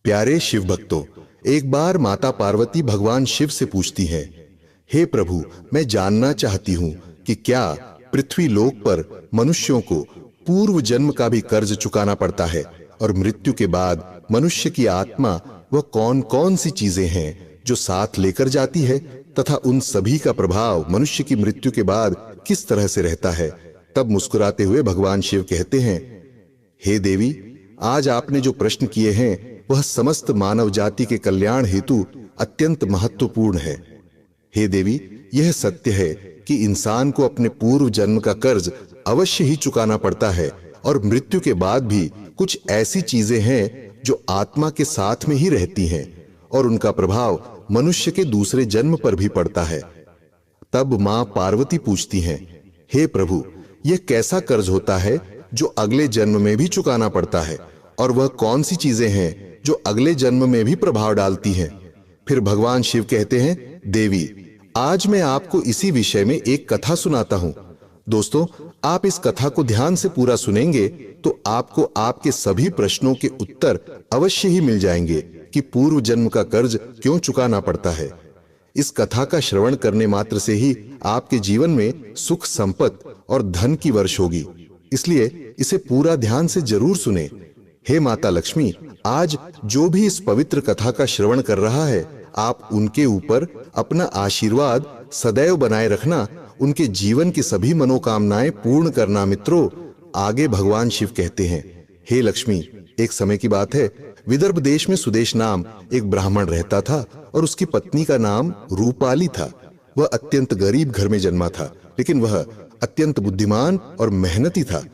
प्यारे शिव भक्तों, एक बार माता पार्वती भगवान शिव से पूछती हैं, हे प्रभु, मैं जानना चाहती हूं कि क्या पृथ्वी लोक पर मनुष्यों को पूर्व जन्म का भी कर्ज चुकाना पड़ता है और मृत्यु के बाद मनुष्य की आत्मा वह कौन कौन सी चीजें हैं जो साथ लेकर जाती है तथा उन सभी का प्रभाव मनुष्य की मृत्यु के बाद किस तरह से रहता है। तब मुस्कुराते हुए भगवान शिव कहते हैं, हे देवी, आज आपने जो प्रश्न किए हैं वह समस्त मानव जाति के कल्याण हेतु अत्यंत महत्वपूर्ण है। हे देवी, यह सत्य है कि इंसान को अपने पूर्व जन्म का कर्ज अवश्य ही चुकाना पड़ता है और मृत्यु के बाद भी कुछ ऐसी चीजें हैं जो आत्मा के साथ में ही रहती हैं और उनका प्रभाव मनुष्य के दूसरे जन्म पर भी पड़ता है। तब मां पार्वती पूछती हैं, हे प्रभु, यह कैसा कर्ज होता है जो अगले जन्म में भी चुकाना पड़ता है और वह कौन सी चीजें हैं जो अगले जन्म में भी प्रभाव डालती हैं। फिर भगवान शिव कहते हैं, देवी, आज मैं आपको इसी विषय में एक कथा सुनाता हूं। दोस्तों, आप इस कथा को ध्यान से पूरा सुनेंगे तो आपको आपके सभी प्रश्नों के उत्तर अवश्य ही मिल जाएंगे कि पूर्व जन्म का कर्ज क्यों चुकाना पड़ता है। इस कथा का श्रवण करने मात्र से ही आपके जीवन में सुख, संपत्ति और धन की वर्ष होगी, इसलिए इसे पूरा ध्यान से जरूर सुने। हे माता लक्ष्मी, आज जो भी इस पवित्र कथा का श्रवण कर रहा है, आप उनके ऊपर अपना आशीर्वाद सदैव बनाए रखना, उनके जीवन की सभी मनोकामनाएं पूर्ण करना। मित्रों, आगे भगवान शिव कहते हैं, हे लक्ष्मी, एक समय की बात है, विदर्भ देश में सुदेश नाम एक ब्राह्मण रहता था और उसकी पत्नी का नाम रूपाली था। वह अत्यंत गरीब घर में जन्मा था, लेकिन वह अत्यंत बुद्धिमान और मेहनती था।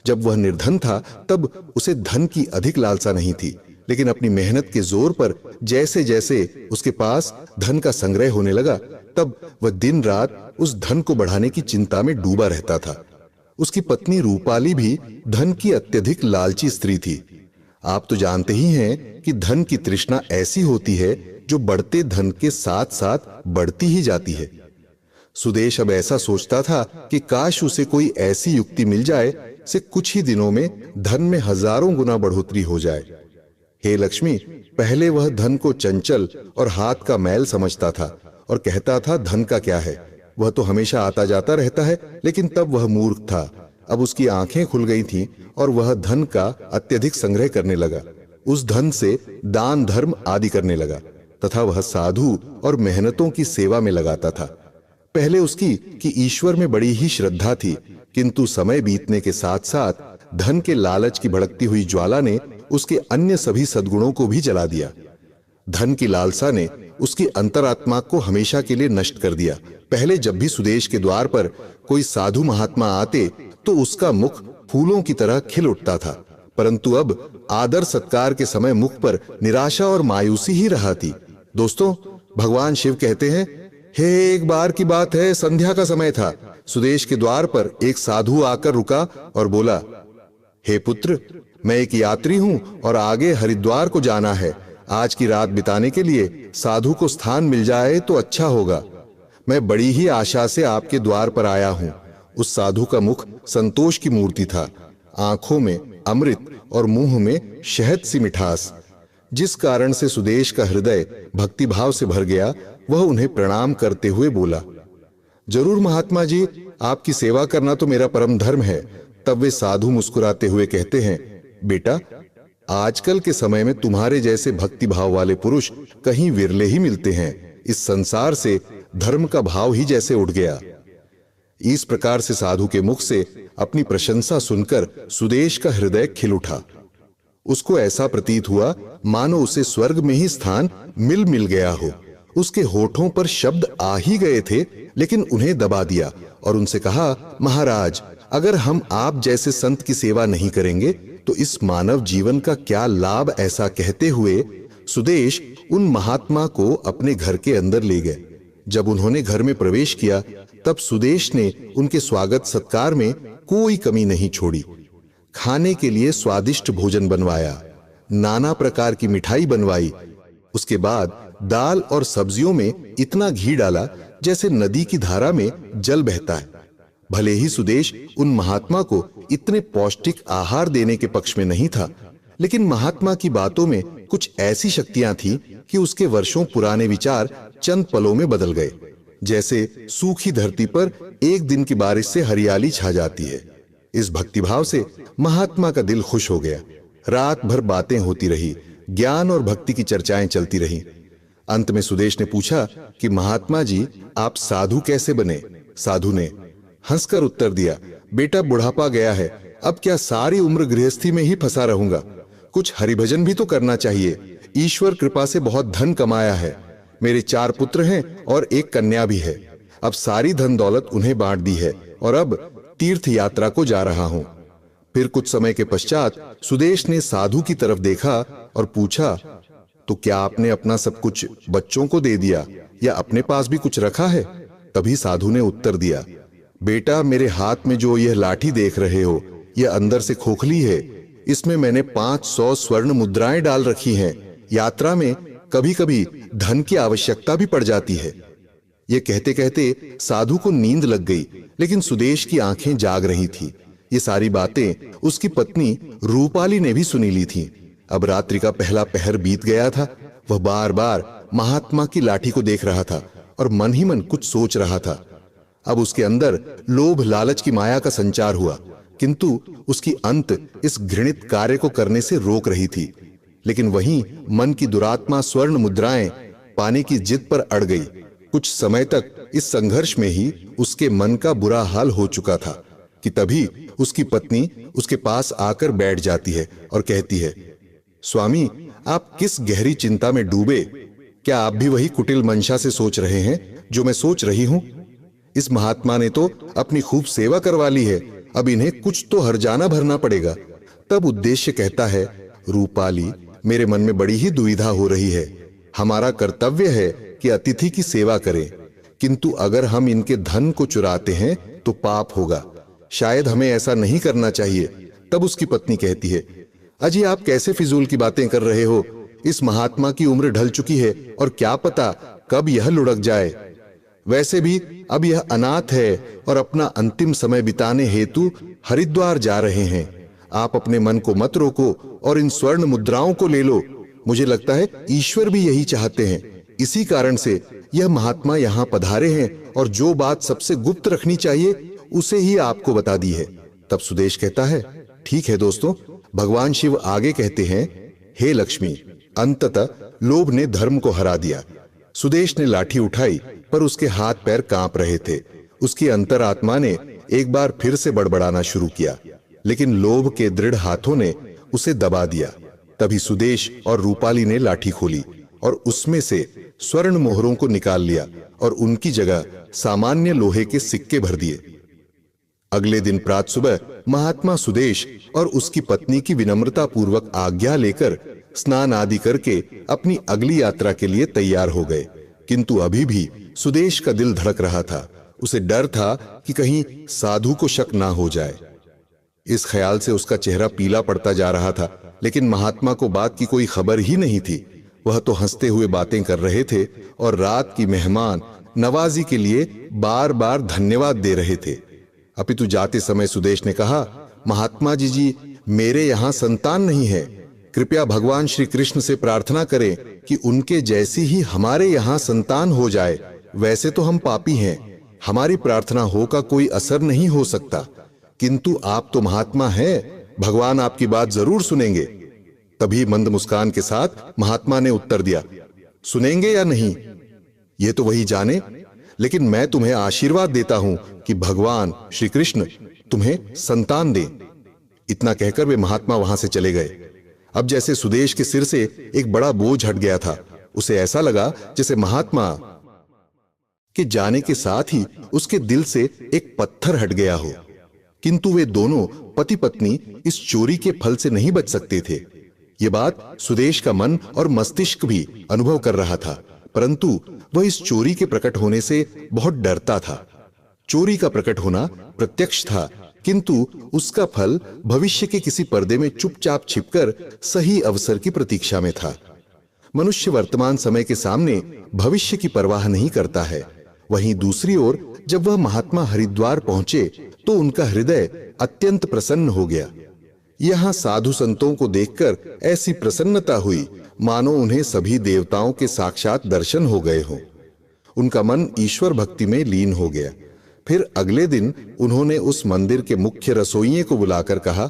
जब वह निर्धन था तब उसे धन की अधिक लालसा नहीं थी, लेकिन अपनी मेहनत के जोर पर जैसे जैसे उसके पास धन का संग्रह होने लगा, तब वह दिन रात उस धन को बढ़ाने की चिंता में डूबा रहता था। उसकी पत्नी रूपाली भी धन की अत्यधिक लालची स्त्री थी। आप तो जानते ही हैं कि धन की तृष्णा ऐसी होती है जो बढ़ते धन के साथ साथ बढ़ती ही जाती है। सुदेश अब ऐसा सोचता था कि काश उसे कोई ऐसी युक्ति मिल जाए से कुछ ही दिनों में धन में हजारों गुना बढ़ोतरी हो जाए। हे लक्ष्मी, पहले वह धन को चंचल और हाथ का मैल समझता था और कहता था, धन का क्या है, वह तो हमेशा आता जाता रहता है। लेकिन तब वह मूर्ख था। अब उसकी आंखें खुल गई थीं और वह धन का अत्यधिक संग्रह करने लगा। उस धन से दान धर्म आदि करने लगा तथा वह साधु और मेहनतों की सेवा में लगाता था। पहले उसकी कि ईश्वर में बड़ी ही श्रद्धा थी, किंतु समय बीतने के साथ साथ धन के लालच की भड़कती हुई ज्वाला ने उसके अन्य सभी सद्गुणों को भी जला दिया। धन की लालसा ने उसकी अंतरात्मा को हमेशा के लिए नष्ट कर दिया। पहले जब भी सुदेश के द्वार पर कोई साधु महात्मा आते तो उसका मुख फूलों की तरह खिल उठता था, परंतु अब आदर सत्कार के समय मुख पर निराशा और मायूसी ही रहा थी। दोस्तों, भगवान शिव कहते हैं, हे, एक बार की बात है, संध्या का समय था। सुदेश के द्वार पर एक साधु आकर रुका और बोला, हे पुत्र, मैं एक यात्री हूं और आगे हरिद्वार को जाना है। आज की रात बिताने के लिए साधु को स्थान मिल जाए तो अच्छा होगा। मैं बड़ी ही आशा से आपके द्वार पर आया हूं। उस साधु का मुख संतोष की मूर्ति था, आंखों में अमृत और मुंह में शहद सी मिठास, जिस कारण से सुदेश का हृदय भक्तिभाव से भर गया। वह उन्हें प्रणाम करते हुए बोला, जरूर महात्मा जी, आपकी सेवा करना तो मेरा परम धर्म है। तब वे साधु मुस्कुराते हुए कहते हैं, बेटा, आजकल के समय में तुम्हारे जैसे भक्तिभाव वाले पुरुष कहीं विरले ही मिलते हैं। इस संसार से धर्म का भाव ही जैसे उठ गया। इस प्रकार से साधु के मुख से अपनी प्रशंसा सुनकर सुदेश का हृदय खिल उठा। उसको ऐसा प्रतीत हुआ मानो उसे स्वर्ग में ही स्थान मिल गया हो। उसके होठों पर शब्द आ ही गए थे, लेकिन उन्हें दबा दिया और उनसे कहा, महाराज, अगर हम आप जैसे संत की सेवा नहीं करेंगे तो इस मानव जीवन का क्या लाभ। ऐसा कहते हुए सुदेश उन महात्मा को अपने घर के अंदर ले गए। जब उन्होंने घर में प्रवेश किया तब सुदेश ने उनके स्वागत सत्कार में कोई कमी नहीं छोड़ी। खाने के लिए स्वादिष्ट भोजन बनवाया, नाना प्रकार की मिठाई बनवाई। उसके बाद दाल और सब्जियों में इतना घी डाला जैसे नदी की धारा में जल बहता है। भले ही सुदेश उन महात्मा को इतने पौष्टिक आहार देने के पक्ष में नहीं था, लेकिन महात्मा की बातों में कुछ ऐसी शक्तियां थीं कि उसके वर्षों पुराने विचार चंद पलों में बदल गए। जैसे सूखी धरती पर एक दिन की बारिश से हरियाली छा जाती है। इस भक्तिभाव से महात्मा का दिल खुश हो गया। रात भर बातें होती रही, ज्ञान और भक्ति की चर्चाएं चलती रहीं। अंत में सुदेश ने पूछा कि महात्मा जी, आप साधु कैसे बने? साधु ने हंसकर उत्तर दिया, बेटा बुढ़ापा गया है, अब क्या सारी उम्र गृहस्थी में ही फंसा रहूंगा? कुछ हरिभजन भी तो करना चाहिए। ईश्वर कृपा से बहुत धन कमाया है। मेरे 4 पुत्र हैं और एक कन्या भी है। अब सारी धन दौलत उन्हें बांट दी है और अब तीर्थ यात्रा को जा रहा हूं। फिर कुछ समय के पश्चात सुदेश ने साधु की तरफ देखा और पूछा, तो क्या आपने अपना सब कुछ बच्चों को दे दिया या अपने पास भी कुछ रखा है? तभी साधु ने उत्तर दिया, बेटा मेरे हाथ में जो यह लाठी देख रहे हो, यह अंदर से खोखली है। इसमें मैंने 500 स्वर्ण मुद्राएं डाल रखी हैं। यात्रा में कभी कभी धन की आवश्यकता भी पड़ जाती है। यह कहते कहते साधु को नींद लग गई, लेकिन सुदेश की आंखें जाग रही थी। ये सारी बातें उसकी पत्नी रूपाली ने भी सुनी ली थी। अब रात्रि का पहला पहर बीत गया था। वह बार बार महात्मा की लाठी को देख रहा था और मन ही मन कुछ सोच रहा था। अब उसके अंदर लोभ लालच की माया का संचार हुआ, किंतु उसकी अंत इस घृणित कार्य को करने से रोक रही थी। लेकिन वहीं मन की दुरात्मा स्वर्ण मुद्राएं पाने की जिद पर अड़ गई। कुछ समय तक इस संघर्ष में ही उसके मन का बुरा हाल हो चुका था कि तभी उसकी पत्नी उसके पास आकर बैठ जाती है और कहती है, स्वामी, आप किस गहरी चिंता में डूबे? क्या आप भी वही कुटिल मंशा से सोच रहे हैं जो मैं सोच रही हूं? इस महात्मा ने तो अपनी खूब सेवा करवा ली है, अब इन्हें कुछ तो हर्जाना भरना पड़ेगा। तब उद्देश्य कहता है, रूपाली, मेरे मन में बड़ी ही दुविधा हो रही है। हमारा कर्तव्य है कि अतिथि की सेवा करें, किंतु अगर हम इनके धन को चुराते हैं तो पाप होगा। शायद हमें ऐसा नहीं करना चाहिए। तब उसकी पत्नी कहती है, अजी आप कैसे फिजूल की बातें कर रहे हो? इस महात्मा की उम्र ढल चुकी है और क्या पता कब यह लुढ़क जाए। वैसे भी अब यह अनाथ है और अपना अंतिम समय बिताने हेतु हरिद्वार जा रहे हैं। आप अपने मन को मत रोको और इन स्वर्ण मुद्राओं को ले लो। मुझे लगता है ईश्वर भी यही चाहते हैं। इसी कारण से यह महात्मा यहाँ पधारे हैं और जो बात सबसे गुप्त रखनी चाहिए उसे ही आपको बता दी है। तब सुदेश कहता है, ठीक है दोस्तों। भगवान शिव आगे कहते हैं, हे लक्ष्मी, अंततः लोभ ने धर्म को हरा दिया। सुदेश ने लाठी उठाई पर उसके हाथ पैर कांप रहे थे। उसकी अंतरात्मा ने एक बार फिर से बड़बड़ाना शुरू किया, लेकिन लोभ के दृढ़ हाथों ने उसे दबा दिया। तभी सुदेश और रूपाली ने लाठी खोली और उसमें से स्वर्ण मोहरों को निकाल लिया और उनकी जगह सामान्य लोहे के सिक्के भर दिए। अगले दिन प्रातः सुबह महात्मा सुदेश और उसकी पत्नी की विनम्रता पूर्वक आज्ञा लेकर स्नान आदि करके अपनी अगली यात्रा के लिए तैयार हो गए। किंतु अभी भी सुदेश का दिल धड़क रहा था। उसे डर था कि कहीं साधु को शक ना हो जाए। इस ख्याल से उसका चेहरा पीला पड़ता जा रहा था, लेकिन महात्मा को बात की कोई खबर ही नहीं थी। वह तो हंसते हुए बातें कर रहे थे और रात की मेहमान नवाजी के लिए बार बार धन्यवाद दे रहे थे। अपितु जाते समय सुदेश ने कहा, महात्मा जी, मेरे यहाँ संतान नहीं है। कृपया भगवान श्री कृष्ण से प्रार्थना करें कि उनके जैसी ही हमारे यहाँ संतान हो जाए। वैसे तो हम पापी हैं, हमारी प्रार्थना हो का कोई असर नहीं हो सकता, किंतु आप तो महात्मा हैं, भगवान आपकी बात जरूर सुनेंगे। तभी मंद मुस्कान के साथ महात्मा ने उत्तर दिया, सुनेंगे या नहीं ये तो वही जाने, लेकिन मैं तुम्हें आशीर्वाद देता हूं कि भगवान श्री कृष्ण तुम्हें संतान दें। इतना कहकर वे महात्मा वहां से चले गए। अब जैसे सुदेश के सिर से एक बड़ा बोझ हट गया था। उसे ऐसा लगा जैसे महात्मा के जाने के साथ ही उसके दिल से एक पत्थर हट गया हो। किंतु वे दोनों पति पत्नी इस चोरी के फल से नहीं बच सकते थे। ये बात सुदेश का मन और मस्तिष्क भी अनुभव कर रहा था, परंतु वह इस चोरी के प्रकट होने से बहुत डरता था। चोरी का प्रकट होना प्रत्यक्ष था, किंतु उसका फल भविष्य के किसी पर्दे में चुपचाप छिपकर सही अवसर की प्रतीक्षा में था। मनुष्य वर्तमान समय के सामने भविष्य की परवाह नहीं करता है। वहीं दूसरी ओर जब वह महात्मा हरिद्वार पहुंचे तो उनका हृदय अत्यंत प्रसन्न हो गया। यहाँ साधु संतों को देखकर ऐसी प्रसन्नता हुई मानो उन्हें सभी देवताओं के साक्षात दर्शन हो गए हों। उनका मन ईश्वर भक्ति में लीन हो गया। फिर अगले दिन उन्होंने उस मंदिर के मुख्य रसोइये को बुलाकर कहा,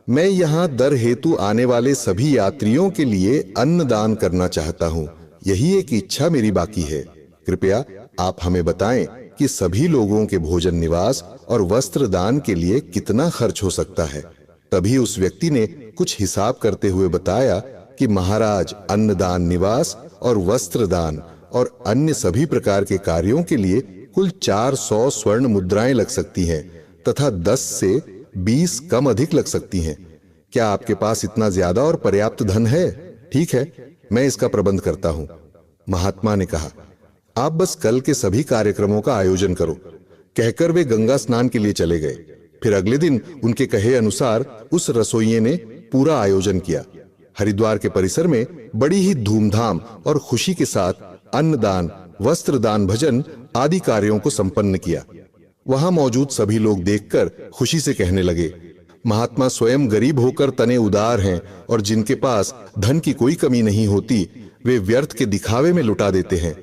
मैं यहाँ दर हेतु आने वाले सभी यात्रियों के लिए अन्न दान करना चाहता हूँ। यही एक इच्छा मेरी बाकी है। कृपया आप हमें बताएं कि सभी लोगों के भोजन, निवास और वस्त्र दान के लिए कितना खर्च हो सकता है। तभी उस व्यक्ति ने कुछ हिसाब करते हुए बताया कि महाराज, अन्नदान, निवास और वस्त्र दान और अन्य सभी प्रकार के कार्यों के लिए कुल 400 स्वर्ण मुद्राएं लग सकती हैं तथा 10 से 20 कम अधिक लग सकती हैं। क्या आपके पास इतना ज्यादा और पर्याप्त धन है? ठीक है, मैं इसका प्रबंध करता हूं। महात्मा ने कहा, आप बस कल के सभी कार्यक्रमों का आयोजन करो। कहकर वे गंगा स्नान के लिए चले गए। फिर अगले दिन उनके कहे अनुसार उस रसोइये ने पूरा आयोजन किया। हरिद्वार के परिसर में बड़ी ही धूमधाम और खुशी के साथ अन्नदान, वस्त्रदान, भजन आदि कार्यों को संपन्न किया। वहां मौजूद सभी लोग देखकर खुशी से कहने लगे, महात्मा स्वयं गरीब होकर तने उदार हैं और जिनके पास धन की कोई कमी नहीं होती, वे व्यर्थ के दिखावे में लुटा देते हैं,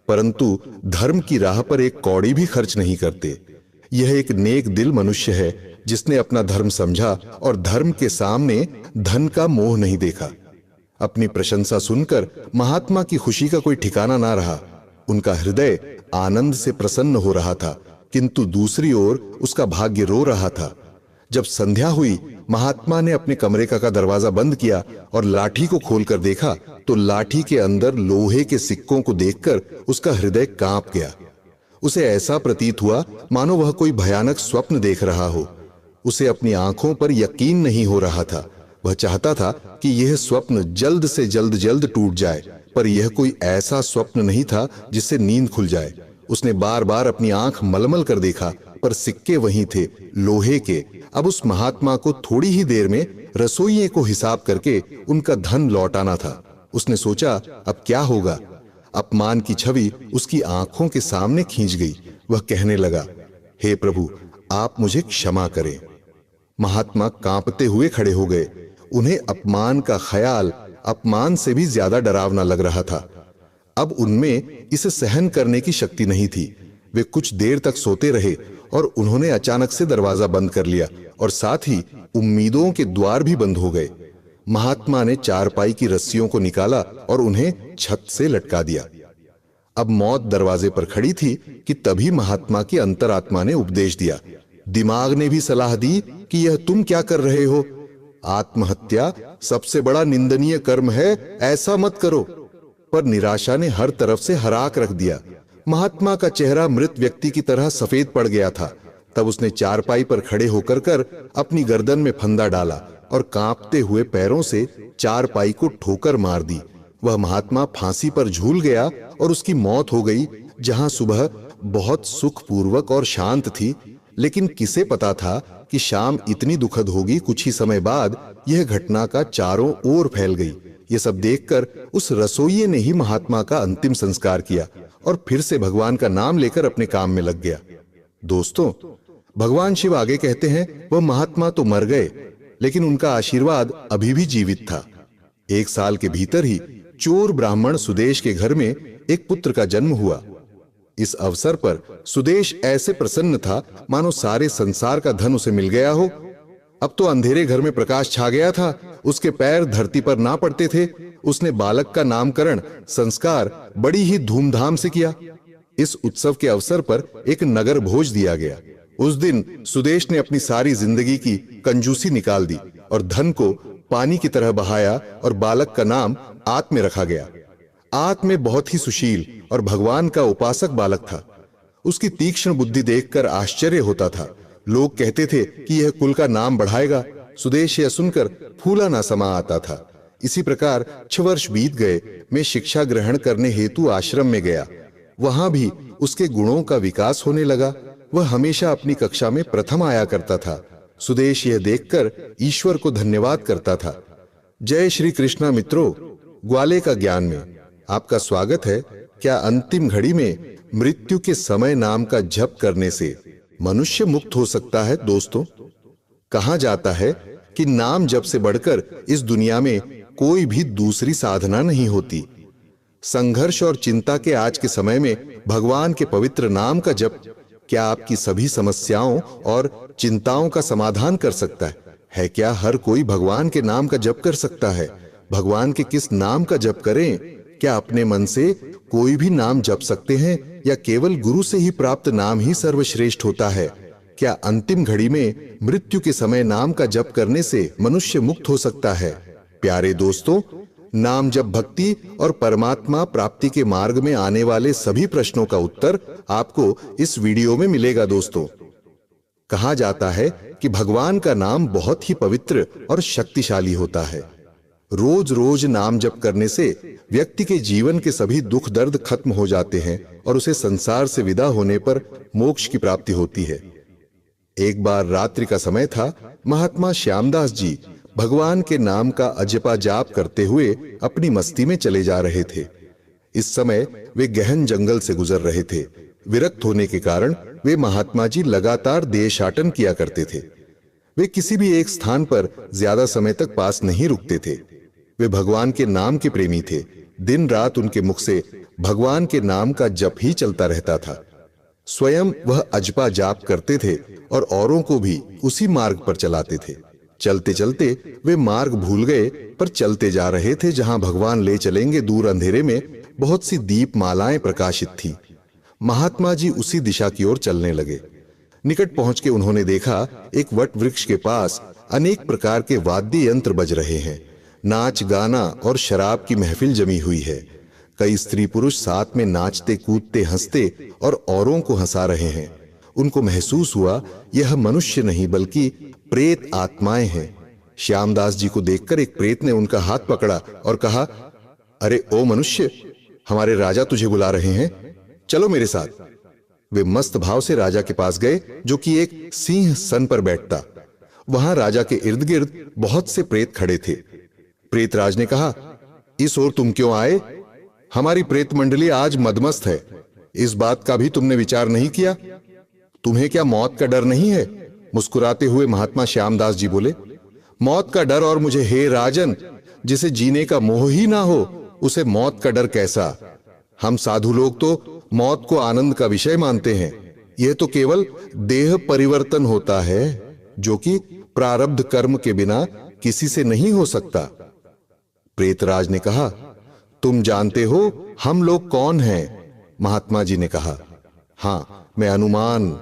परंतु धर्म की राह पर एक कौड़ी भी खर्च नहीं करते। यह एक नेक दिल मनुष्य है जिसने अपना धर्म समझा और धर्म के सामने धन का मोह नहीं देखा। अपनी प्रशंसा सुनकर महात्मा की खुशी का कोई ठिकाना ना रहा। उनका हृदय आनंद से प्रसन्न हो रहा था, किंतु दूसरी ओर उसका भाग्य रो रहा था। जब संध्या हुई, महात्मा ने अपने कमरे का दरवाजा बंद किया और लाठी को खोलकर देखा तो लाठी के अंदर लोहे के सिक्कों को देखकर उसका हृदय कांप गया। उसे ऐसा प्रतीत हुआ मानो वह कोई भयानक स्वप्न देख रहा हो। उसे अपनी आंखों पर यकीन नहीं हो रहा था। वह चाहता था कि यह स्वप्न जल्द से जल्द टूट जाए, पर यह कोई ऐसा स्वप्न नहीं था जिससे नींद खुल जाए। उसने बार बार अपनी आंख मलमल कर देखा, पर सिक्के वहीं थे, लोहे के। अब उस महात्मा को थोड़ी ही देर में रसोइये को हिसाब करके उनका धन लौटाना था। उसने सोचा, अब क्या होगा? अपमान की छवि उसकी आंखों के सामने खींच गई। वह कहने लगा, हे प्रभु, आप मुझे क्षमा करें। महात्मा कांपते हुए खड़े हो गए। उन्हें अपमान का ख्याल अपमान से भी ज्यादा डरावना लग रहा था। अब उनमें इसे सहन करने की शक्ति नहीं थी। वे कुछ देर तक सोते रहे और उन्होंने अचानक से दरवाजा बंद कर लिया और साथ ही उम्मीदों के द्वार भी बंद हो गए। महात्मा ने चारपाई की रस्सियों को निकाला और उन्हें छत से लटका दिया। अब मौत दरवाजे पर खड़ी थी कि तभी महात्मा की अंतरात्मा ने उपदेश दिया। दिमाग ने भी सलाह दी कि यह तुम क्या कर रहे हो? आत्महत्या सबसे बड़ा निंदनीय कर्म है, ऐसा मत करो। पर निराशा ने हर तरफ से हराक रख दिया। महात्मा का चेहरा मृत व्यक्ति की तरह सफेद पड़ गया था। तब उसने चारपाई पर खड़े होकर अपनी गर्दन में फंदा डाला और कांपते हुए पैरों से चारपाई को ठोकर मार दी। वह महात्मा फांसी पर झूल गया और उसकी मौत हो गई, जहां सुबह बहुत सुखपूर्वक और शांत थी। लेकिन किसे पता था कि शाम इतनी दुखद होगी। कुछ ही समय बाद यह घटना का चारों ओर फैल गई। यह सब देखकर उस रसोइये ने ही महात्मा का अंतिम संस्कार किया और फिर से भगवान का नाम लेकर अपने काम में लग गया। दोस्तों, भगवान शिव आगे कहते हैं, वह महात्मा तो मर गए, लेकिन उनका आशीर्वाद अभी भी जीवित था। 1 साल के भीतर ही चोर ब्राह्मण सुदेश के घर में एक पुत्र का जन्म हुआ। इस अवसर पर सुदेश ऐसे प्रसन्न था मानो सारे संसार का धन उसे मिल गया हो। अब तो अंधेरे घर में प्रकाश छा गया था। उसके पैर धरती पर ना पड़ते थे। उसने बालक का नामकरण संस्कार बड़ी ही धूमधाम से किया। इस उत्सव के अवसर पर एक नगर भोज दिया गया। उस दिन सुदेश ने अपनी सारी जिंदगी की कंजूसी निकाल दी और धन को पानी की तरह बहाया और बालक का नाम आत्म रखा गया। आत्म बहुत ही सुशील और भगवान का उपासक बालक था। उसकी तीक्ष्ण बुद्धि देखकर आश्चर्य होता था। लोग कहते थे कि यह कुल का नाम बढ़ाएगा। सुदेश यह सुनकर फूला ना समा आता था। इसी प्रकार 6 वर्ष बीत गए। मैं शिक्षा ग्रहण करने हेतु आश्रम में गया। वहां भी उसके गुणों का विकास होने लगा। वह हमेशा अपनी कक्षा में प्रथम आया करता था। सुदेश यह देखकर ईश्वर को धन्यवाद करता था। जय श्री कृष्णा मित्रों, ग्वाले का ज्ञान में आपका स्वागत है। क्या अंतिम घड़ी में मृत्यु के समय नाम का जप करने से मनुष्य मुक्त हो सकता है? दोस्तों, कहा जाता है कि नाम जप से बढ़कर इस दुनिया में कोई भी दूसरी साधना नहीं होती। संघर्ष और चिंता के आज के समय में भगवान के पवित्र नाम का जप क्या आपकी सभी समस्याओं और चिंताओं का समाधान कर सकता है? क्या हर कोई भगवान के नाम का जप कर सकता है? भगवान के किस नाम का जप करें? क्या अपने मन से कोई भी नाम जप सकते हैं या केवल गुरु से ही प्राप्त नाम ही सर्वश्रेष्ठ होता है? क्या अंतिम घड़ी में मृत्यु के समय नाम का जप करने से मनुष्य मुक्त हो सकता है? प्यारे दोस्तों, नाम जप भक्ति और परमात्मा प्राप्ति के मार्ग में आने वाले सभी प्रश्नों का उत्तर आपको इस वीडियो में मिलेगा। दोस्तों, कहा जाता है कि भगवान का नाम बहुत ही पवित्र और शक्तिशाली होता है। रोज रोज नाम जप करने से व्यक्ति के जीवन के सभी दुख दर्द खत्म हो जाते हैं और उसे संसार से विदा होने पर मोक्ष की प्राप्ति होती है। एक बार रात्रि का समय था। महात्मा श्यामदास जी भगवान के नाम का अजपा जाप करते हुए अपनी मस्ती में चले जा रहे थे। इस समय वे गहन जंगल से गुजर रहे थे। विरक्त होने के कारण वे महात्मा जी लगातार देशाटन किया करते थे। वे किसी भी एक स्थान पर ज्यादा समय तक पास नहीं रुकते थे। वे भगवान के नाम के प्रेमी थे। दिन रात उनके मुख से भगवान के नाम का जप ही चलता रहता था। स्वयं वह अजपा जाप करते थे और औरों को भी उसी मार्ग पर चलाते थे। चलते चलते वे मार्ग भूल गए, पर चलते जा रहे थे जहां भगवान ले चलेंगे। दूर अंधेरे में बहुत सी दीप मालाएं प्रकाशित थी। महात्मा जी उसी दिशा की ओर चलने लगे। निकट पहुंच के उन्होंने देखा एक वट वृक्ष के पास अनेक प्रकार के वाद्य यंत्र बज रहे हैं। नाच गाना और शराब की महफिल जमी हुई है। कई स्त्री पुरुष साथ में नाचते कूदते हंसते और औरों को हंसा रहे हैं। उनको महसूस हुआ यह मनुष्य नहीं बल्कि प्रेत आत्माएं हैं। श्यामदास जी को देखकर एक प्रेत ने उनका हाथ पकड़ा और कहा, अरे ओ मनुष्य, हमारे राजा तुझे बुला रहे हैं, चलो मेरे साथ। वे मस्त भाव से राजा के पास गए, जो कि एक सिंह सन पर बैठता। वहां राजा के इर्द गिर्द बहुत से प्रेत खड़े थे। प्रेतराज ने कहा, इस ओर तुम क्यों आए? हमारी प्रेत मंडली आज मदमस्त है। इस बात का भी तुमने विचार नहीं किया? तुम्हें क्या मौत का डर नहीं है? मुस्कुराते हुए महात्मा श्यामदास जी बोले, मौत का डर और मुझे, हे राजन, जिसे जीने का मोह ही ना हो उसे मौत का डर कैसा? हम साधु लोग तो मौत को आनंद का विषय मानते हैं। यह तो केवल देह परिवर्तन होता है, जो कि प्रारब्ध कर्म के बिना किसी से नहीं हो सकता। प्रेतराज ने कहा, तुम जानते हो हम लोग कौन हैं? महात्मा जी ने कहा, हां, मैं अनुमान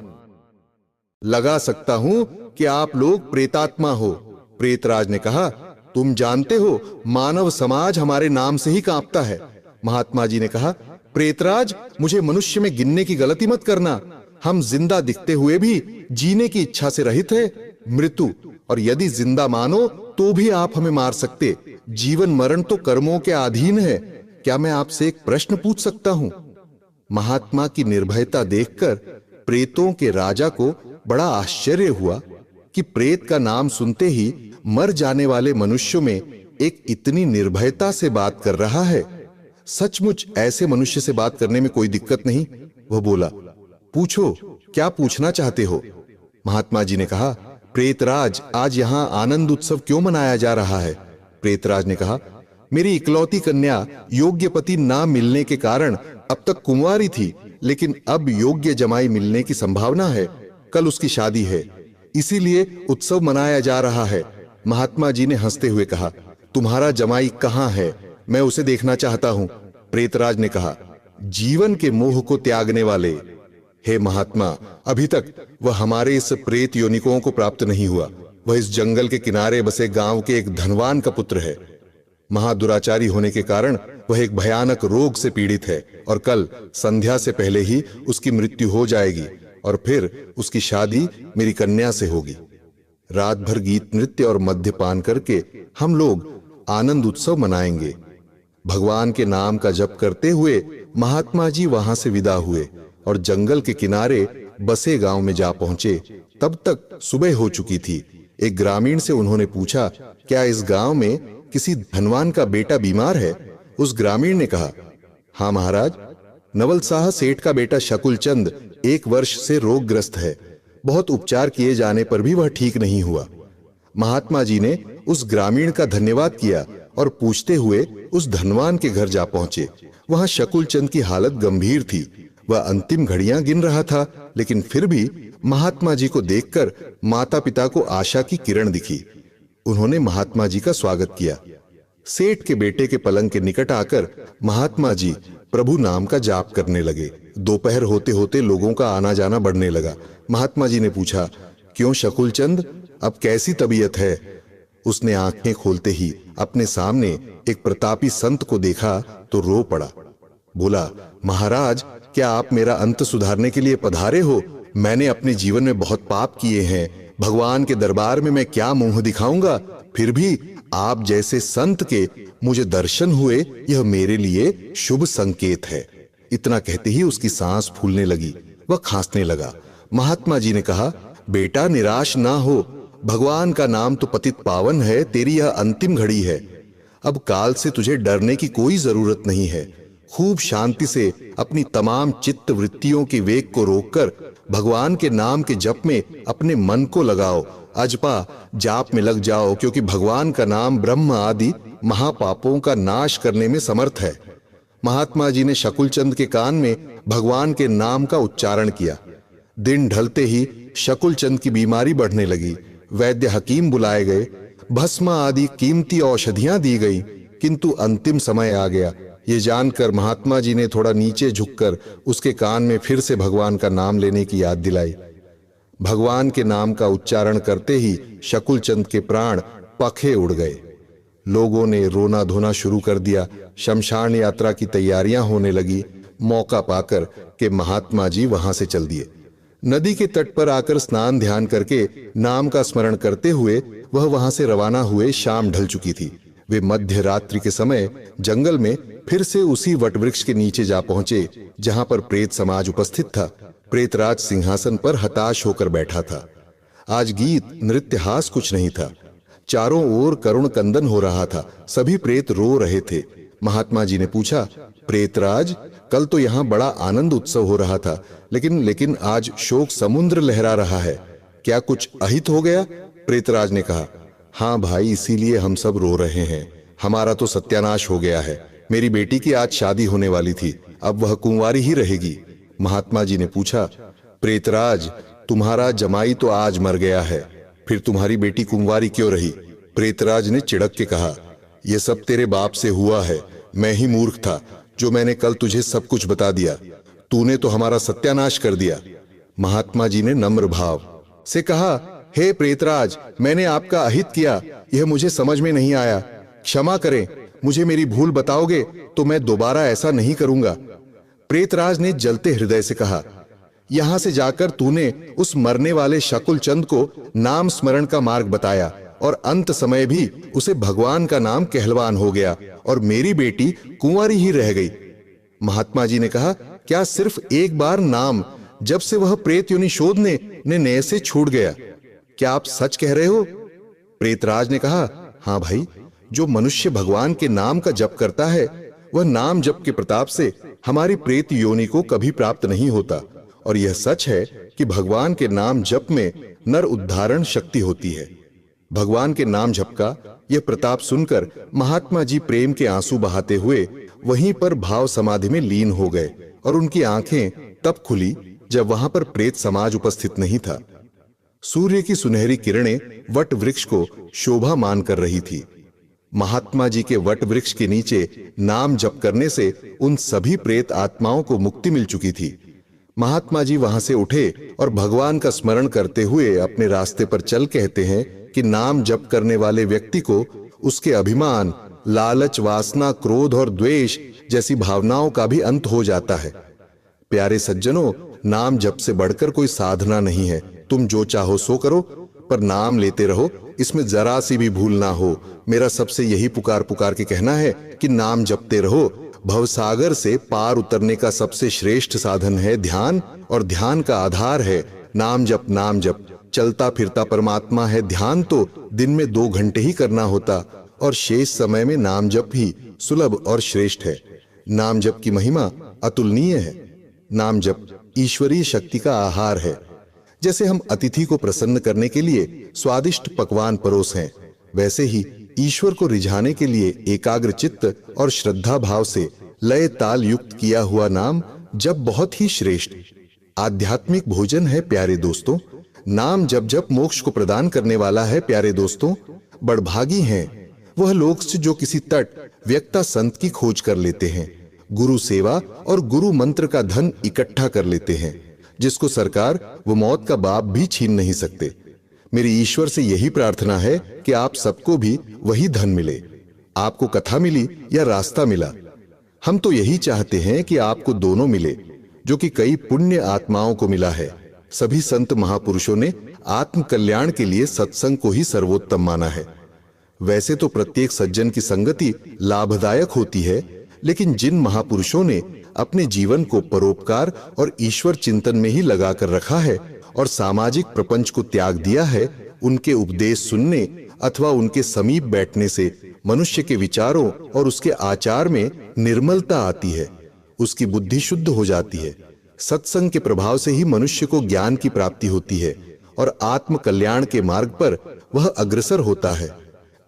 लगा सकता हूं कि आप लोग प्रेतात्मा हो। प्रेतराज ने कहा, तुम जानते हो मानव समाज हमारे नाम से ही कांपता है। महात्मा जी ने कहा, प्रेतराज, मुझे मनुष्य में गिनने की गलती मत करना। हम जिंदा दिखते हुए भी जीने की इच्छा से रहित है। मृत्यु, और यदि जिंदा मानो तो भी आप हमें मार सकते। जीवन मरण तो कर्मों के अधीन है। क्या मैं आपसे एक प्रश्न पूछ सकता हूं? महात्मा की निर्भयता देखकर प्रेतों के राजा को बड़ा आश्चर्य हुआ कि प्रेत का नाम सुनते ही मर जाने वाले मनुष्यों में एक इतनी निर्भयता से बात कर रहा है। सचमुच ऐसे मनुष्य से बात करने में कोई दिक्कत नहीं। वह बोला, पूछो, क्या पूछना चाहते हो? महात्मा जी ने कहा, प्रेतराज, आज यहां आनंद उत्सव क्यों मनाया जा रहा है? प्रेतराज ने कहा, मेरी इकलौती कन्या योग्य पति ना मिलने के कारण अब तक कुंवारी थी, लेकिन अब योग्य जमाई मिलने की संभावना है। कल उसकी शादी है, इसीलिए उत्सव मनाया जा रहा है। महात्मा जी ने हंसते हुए कहा, तुम्हारा जमाई कहां है? मैं उसे देखना चाहता हूं। प्रेतराज ने कहा, जीवन के मोह को त्यागने वाले, हे महात्मा, अभी तक वह हमारे इस प्रेत योनिकों को प्राप्त नहीं हुआ। वह इस जंगल के किनारे बसे गांव के एक धनवान का पुत्र है। महादुराचारी होने के कारण वह एक भयानक रोग से पीड़ित है और कल संध्या से पहले ही उसकी मृत्यु हो जाएगी और फिर उसकी शादी मेरी कन्या से होगी। रात भर गीत नृत्य और मद्यपान करके हम लोग आनंद उत्सव मनाएंगे। भगवान के नाम का जप करते हुए महात्मा जी वहां से विदा हुए और जंगल के किनारे बसे गांव में जा पहुंचे। तब तक सुबह हो चुकी थी। एक ग्रामीण से उन्होंने पूछा, क्या इस गांव में किसी धनवान का बेटा बीमार है? उस ग्रामीण ने कहा, हाँ महाराज, नवल शाह सेठ का बेटा शकुल चंद 1 वर्ष से रोगग्रस्त है। बहुत उपचार किए जाने पर भी वह ठीक नहीं हुआ। महात्मा जी ने उस ग्रामीण का धन्यवाद किया और पूछते हुए उस धनवान के घर जा पहुंचे। वहां शकुल चंद की हालत गंभीर थी। वह अंतिम घड़ियां गिन रहा था, लेकिन फिर भी महात्मा जी को देखकर माता पिता को आशा की किरण दिखी। उन्होंने महात्मा जी का स्वागत किया। सेठ के बेटे के पलंग के निकट आकर महात्मा जी प्रभु नाम का जाप करने लगे। दोपहर होते होते लोगों का आना जाना बढ़ने लगा। महात्मा जी ने पूछा, क्यों शकुल चंद, अब कैसी तबीयत है? उसने आंखें खोलते ही अपने सामने एक प्रतापी संत को देखा तो रो पड़ा। बोला, महाराज, क्या आप मेरा अंत सुधारने के लिए पधारे हो? मैंने अपने जीवन में बहुत पाप किए हैं। भगवान के दरबार में मैं क्या मुंह दिखाऊंगा? फिर भी आप जैसे संत के मुझे दर्शन हुए, यह मेरे लिए शुभ संकेत है। इतना कहते ही उसकी सांस फूलने लगी, वह खांसने लगा। महात्मा जी ने कहा, बेटा निराश ना हो, भगवान का नाम तो पतित पावन है। तेरी यह अंतिम घड़ी है। अब काल से तुझे डरने की कोई जरूरत नहीं है। खूब शांति से अपनी तमाम चित्त वृत्तियों के वेग को रोककर भगवान के नाम के जप में अपने मन को लगाओ। अजपा जाप में लग जाओ, क्योंकि भगवान का नाम ब्रह्म आदि महापापों का नाश करने में समर्थ है। महात्मा जी ने शकुल चंद के कान में भगवान के नाम का उच्चारण किया। दिन ढलते ही शकुल चंद की बीमारी बढ़ने लगी। वैद्य हकीम बुलाए गए, भस्म आदि कीमती औषधियां दी गई, किंतु अंतिम समय आ गया। ये जानकर महात्मा जी ने थोड़ा नीचे झुककर उसके कान में फिर से भगवान का नाम लेने की याद दिलाई। भगवान के नाम का उच्चारण करते ही शकुल चंद के प्राण पखे उड़ गए। लोगों ने रोना धोना शुरू कर दिया। शमशान यात्रा की तैयारियां होने लगी। मौका पाकर के महात्मा जी वहां से चल दिए। नदी के तट पर आकर स्नान ध्यान करके नाम का स्मरण करते हुए वह वहां से रवाना हुए। शाम ढल चुकी थी। वे मध्य रात्रि के समय जंगल में फिर से उसी वटवृक्ष के नीचे जा पहुंचे जहां पर प्रेत समाज उपस्थित था। प्रेतराज सिंहासन पर हताश होकर बैठा था। आज गीत नृत्य हास कुछ नहीं था। चारों ओर करुण कंदन हो रहा था। सभी प्रेत रो रहे थे। महात्मा जी ने पूछा, प्रेतराज, कल तो यहाँ बड़ा आनंद उत्सव हो रहा था, लेकिन आज शोक समुद्र लहरा रहा है। क्या कुछ अहित हो गया? प्रेतराज ने कहा, हाँ भाई, इसीलिए हम सब रो रहे हैं। हमारा तो सत्यानाश हो गया है। मेरी बेटी की आज शादी होने वाली थी, अब वह कुंवारी ही रहेगी। महात्मा जी ने पूछा, प्रेतराज, तुम्हारा जमाई तो आज मर गया है, फिर तुम्हारी बेटी कुंवारी क्यों रही? प्रेतराज ने चिढ़क के कहा, यह सब तेरे बाप से हुआ है। मैं ही मूर्ख था जो मैंने कल तुझे सब कुछ बता दिया। तूने तो हमारा सत्यानाश कर दिया। महात्मा जी ने नम्र भाव से कहा, हे प्रेतराज, मैंने आपका अहित किया, यह मुझे समझ में नहीं आया। क्षमा करें, मुझे मेरी भूल बताओगे तो मैं दोबारा ऐसा नहीं करूंगा। प्रेतराज ने जलते हृदय से कहा, यहां से जाकर तूने उस मरने वाले शकुल चंद को नाम स्मरण का मार्ग बताया और अंत समय भी उसे भगवान का नाम कहलवान हो गया और मेरी बेटी कुंवारी ही रह गई। महात्मा जी ने कहा, क्या सिर्फ एक बार नाम जब से वह प्रेत योनि शोधने ने नए से छूट गया? क्या आप सच कह रहे हो? प्रेतराज ने कहा, हाँ भाई, जो मनुष्य भगवान के नाम का जप करता है वह नाम जप के प्रताप से हमारी प्रेत योनि को कभी प्राप्त नहीं होता। और यह सच है कि भगवान के नाम जप में नर उद्धारण शक्ति होती है। भगवान के नाम जप का यह प्रताप सुनकर महात्मा जी प्रेम के आंसू बहाते हुए वहीं पर भाव समाधि में लीन हो गए और उनकी आंखें तब खुली जब वहां पर प्रेत समाज उपस्थित नहीं था। सूर्य की सुनहरी किरणें वट वृक्ष को शोभा मान कर रही थी। महात्मा जी के वट वृक्ष के नीचे नाम जप करने से उन सभी प्रेत आत्माओं को मुक्ति मिल चुकी थी। महात्मा जी वहां से उठे और भगवान का स्मरण करते हुए अपने रास्ते पर चल कहते हैं कि नाम जप करने वाले व्यक्ति को उसके अभिमान, लालच, वासना, क्रोध और द्वेष जैसी भावनाओं का भी अंत हो जाता है। प्यारे सज्जनों, नाम जप से बढ़कर कोई साधना नहीं है। तुम जो चाहो सो करो, पर नाम लेते रहो, इसमें जरा सी भी भूल ना हो। मेरा सबसे यही पुकार पुकार के कहना है कि नाम जपते रहो। भवसागर से पार उतरने का सबसे श्रेष्ठ साधन है ध्यान, और ध्यान का आधार है नाम जप। नाम जप चलता फिरता परमात्मा है। ध्यान तो दिन में 2 घंटे ही करना होता और शेष समय में नाम जप ही सुलभ और श्रेष्ठ है। नाम जप की महिमा अतुलनीय है। नाम जप ईश्वरीय शक्ति का आहार है। जैसे हम अतिथि को प्रसन्न करने के लिए स्वादिष्ट पकवान परोस हैं, वैसे ही ईश्वर को रिझाने के लिए एकाग्र चित्त और श्रद्धा भाव से लय ताल युक्त किया हुआ नाम जप बहुत ही श्रेष्ठ आध्यात्मिक भोजन है। प्यारे दोस्तों, नाम जप जप मोक्ष को प्रदान करने वाला है। प्यारे दोस्तों, बड़भागी हैं वह लोग जो किसी तट व्यक्ता संत की खोज कर लेते हैं, गुरु सेवा और गुरु मंत्र का धन इकट्ठा कर लेते हैं, जिसको सरकार वो मौत का बाप भी छीन नहीं सकते। मेरी ईश्वर से यही प्रार्थना है कि आप सबको भी वही धन मिले। आपको कथा मिली या रास्ता मिला, हम तो यही चाहते हैं कि आपको दोनों मिले, जो कि कई पुण्य आत्माओं को मिला है। सभी संत महापुरुषों ने आत्म कल्याण के लिए सत्संग को ही सर्वोत्तम माना है। वैसे तो प्रत्येक सज्जन की संगति लाभदायक होती है, लेकिन जिन महापुरुषों ने अपने जीवन को परोपकार और ईश्वर चिंतन में ही लगाकर रखा है और सामाजिक प्रपंच को त्याग दिया है, उनके उपदेश सुनने अथवा उनके समीप बैठने से मनुष्य के विचारों और उसके आचार में निर्मलता आती है, उसकी बुद्धि शुद्ध हो जाती है। सत्संग के प्रभाव से ही मनुष्य को ज्ञान की प्राप्ति होती है और आत्म कल्याण के मार्ग पर वह अग्रसर होता है।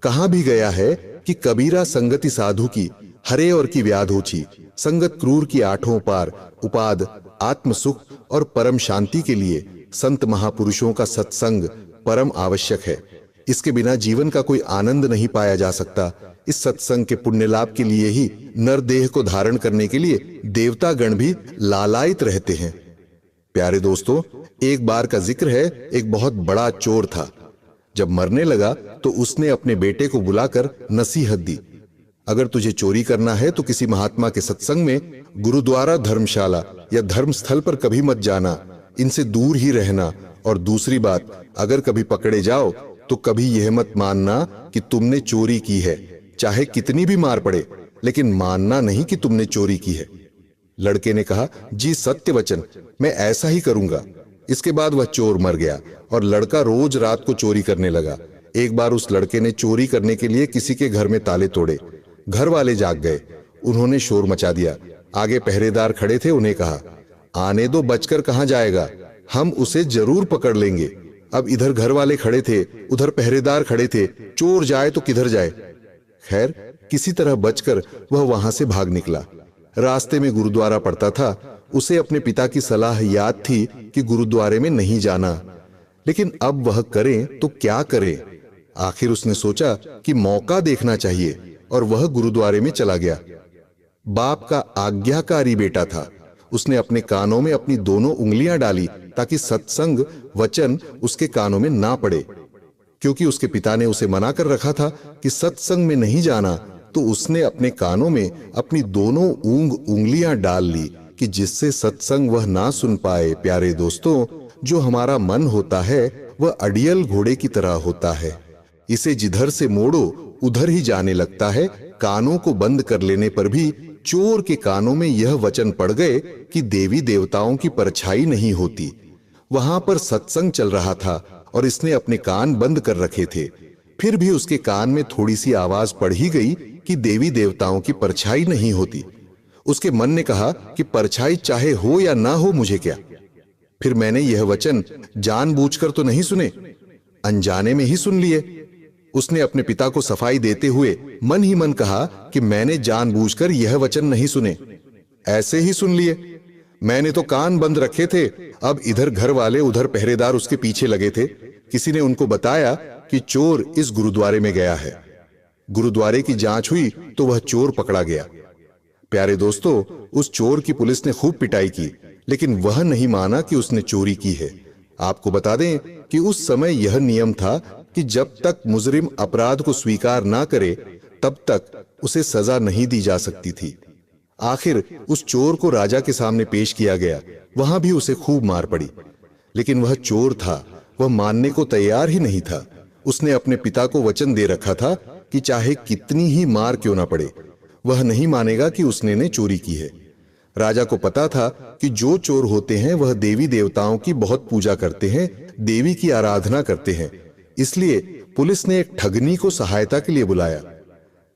कहां भी गया है कि कबीरा संगति साधु की हरे और की व्याध होची, संगत क्रूर की आठों पार, उपाद आत्म सुख और परम शांति के लिए संत महापुरुषों का सत्संग परम आवश्यक है। इसके बिना जीवन का कोई आनंद नहीं पाया जा सकता। इस सत्संग के पुण्य लाभ के लिए ही नरदेह को धारण करने के लिए देवता गण भी लालायित रहते हैं। प्यारे दोस्तों, एक बार का जिक्र है, एक बहुत बड़ा चोर था। जब मरने लगा तो उसने अपने बेटे को बुलाकर नसीहत दी, अगर तुझे चोरी करना है तो किसी महात्मा के सत्संग में, गुरुद्वारा, धर्मशाला या धर्मस्थल पर कभी मत जाना, इनसे दूर ही रहना। और दूसरी बात, अगर कभी पकड़े जाओ तो कभी यह मत मानना कि तुमने चोरी की है, चाहे कितनी भी मार पड़े, लेकिन मानना नहीं कि तुमने चोरी की है। लड़के ने कहा, जी सत्य वचन, मैं ऐसा ही करूंगा। इसके बाद वह चोर मर गया और लड़का रोज रात को चोरी करने लगा। एक बार उस लड़के ने चोरी करने के लिए किसी के घर में ताले तोड़े। घर वाले जाग गए, उन्होंने शोर मचा दिया। आगे पहरेदार खड़े थे, उन्हें कहा, आने दो, बचकर कहां जाएगा, हम उसे जरूर पकड़ लेंगे। अब इधर घर वाले खड़े थे, उधर पहरेदार खड़े थे, चोर जाए तो किधर जाए। खैर, किसी तरह बचकर वह वहां से भाग निकला। रास्ते में गुरुद्वारा पड़ता था। उसे अपने पिता की सलाह याद थी कि गुरुद्वारे में नहीं जाना, लेकिन अब वह करे तो क्या करे। आखिर उसने सोचा कि मौका देखना चाहिए और वह गुरुद्वारे में चला गया। बाप का आज्ञाकारी बेटा था। उसने अपने कानों में अपनी दोनों उंगलियां डाली ताकि सत्संग वचन उसके कानों में ना पड़े। क्योंकि उसके पिता ने उसे मना कर रखा था कि सत्संग में नहीं जाना, तो उसने अपने कानों में अपनी दोनों उंगलियां डाल ली कि जिससे सत्संग वह ना सुन पाए। प्यारे दोस्तों, जो हमारा मन होता है वह अडियल घोड़े की तरह होता है। इसे जिधर से मोड़ो उधर ही जाने लगता है। कानों को बंद कर लेने पर भी चोर के कानों में यह वचन पड़ गए कि देवी देवताओं की परछाई नहीं होती। वहां पर सत्संग चल रहा था और इसने अपने कान बंद कर रखे थे। फिर भी उसके कान में थोड़ी सी आवाज पड़ ही गई कि देवी देवताओं की परछाई नहीं होती। उसके मन ने कहा कि परछाई चाहे हो या ना हो, मुझे क्या। फिर मैंने यह वचन जानबूझकर तो नहीं सुने, अनजाने में ही सुन लिए। उसने अपने पिता को सफाई देते हुए मन ही मन कहा कि मैंने जानबूझकर यह वचन नहीं सुने, ऐसे ही सुन लिए। मैंने तो कान बंद रखे थे। अब इधर घर वाले उधर पहरेदार उसके पीछे लगे थे। किसी ने उनको बताया कि चोर इस गुरुद्वारे में गया है। गुरुद्वारे की जांच हुई तो वह चोर पकड़ा गया। प्यारे दोस्तों, उस चोर की पुलिस ने खूब पिटाई की, लेकिन वह नहीं माना कि उसने चोरी की है। आपको बता दें कि उस समय यह नियम था कि जब तक मुजरिम अपराध को स्वीकार ना करे तब तक उसे सजा नहीं दी जा सकती थी। आखिर उस चोर को राजा के सामने पेश किया गया। वहां भी उसे खूब मार पड़ी, लेकिन वह चोर था, वह मानने को तैयार ही नहीं था। उसने अपने पिता को वचन दे रखा था कि चाहे कितनी ही मार क्यों ना पड़े, वह नहीं मानेगा कि उसने ने चोरी की है। राजा को पता था कि जो चोर होते हैं वह देवी देवताओं की बहुत पूजा करते हैं, देवी की आराधना करते हैं। इसलिए पुलिस ने एक ठगनी को सहायता के लिए बुलाया।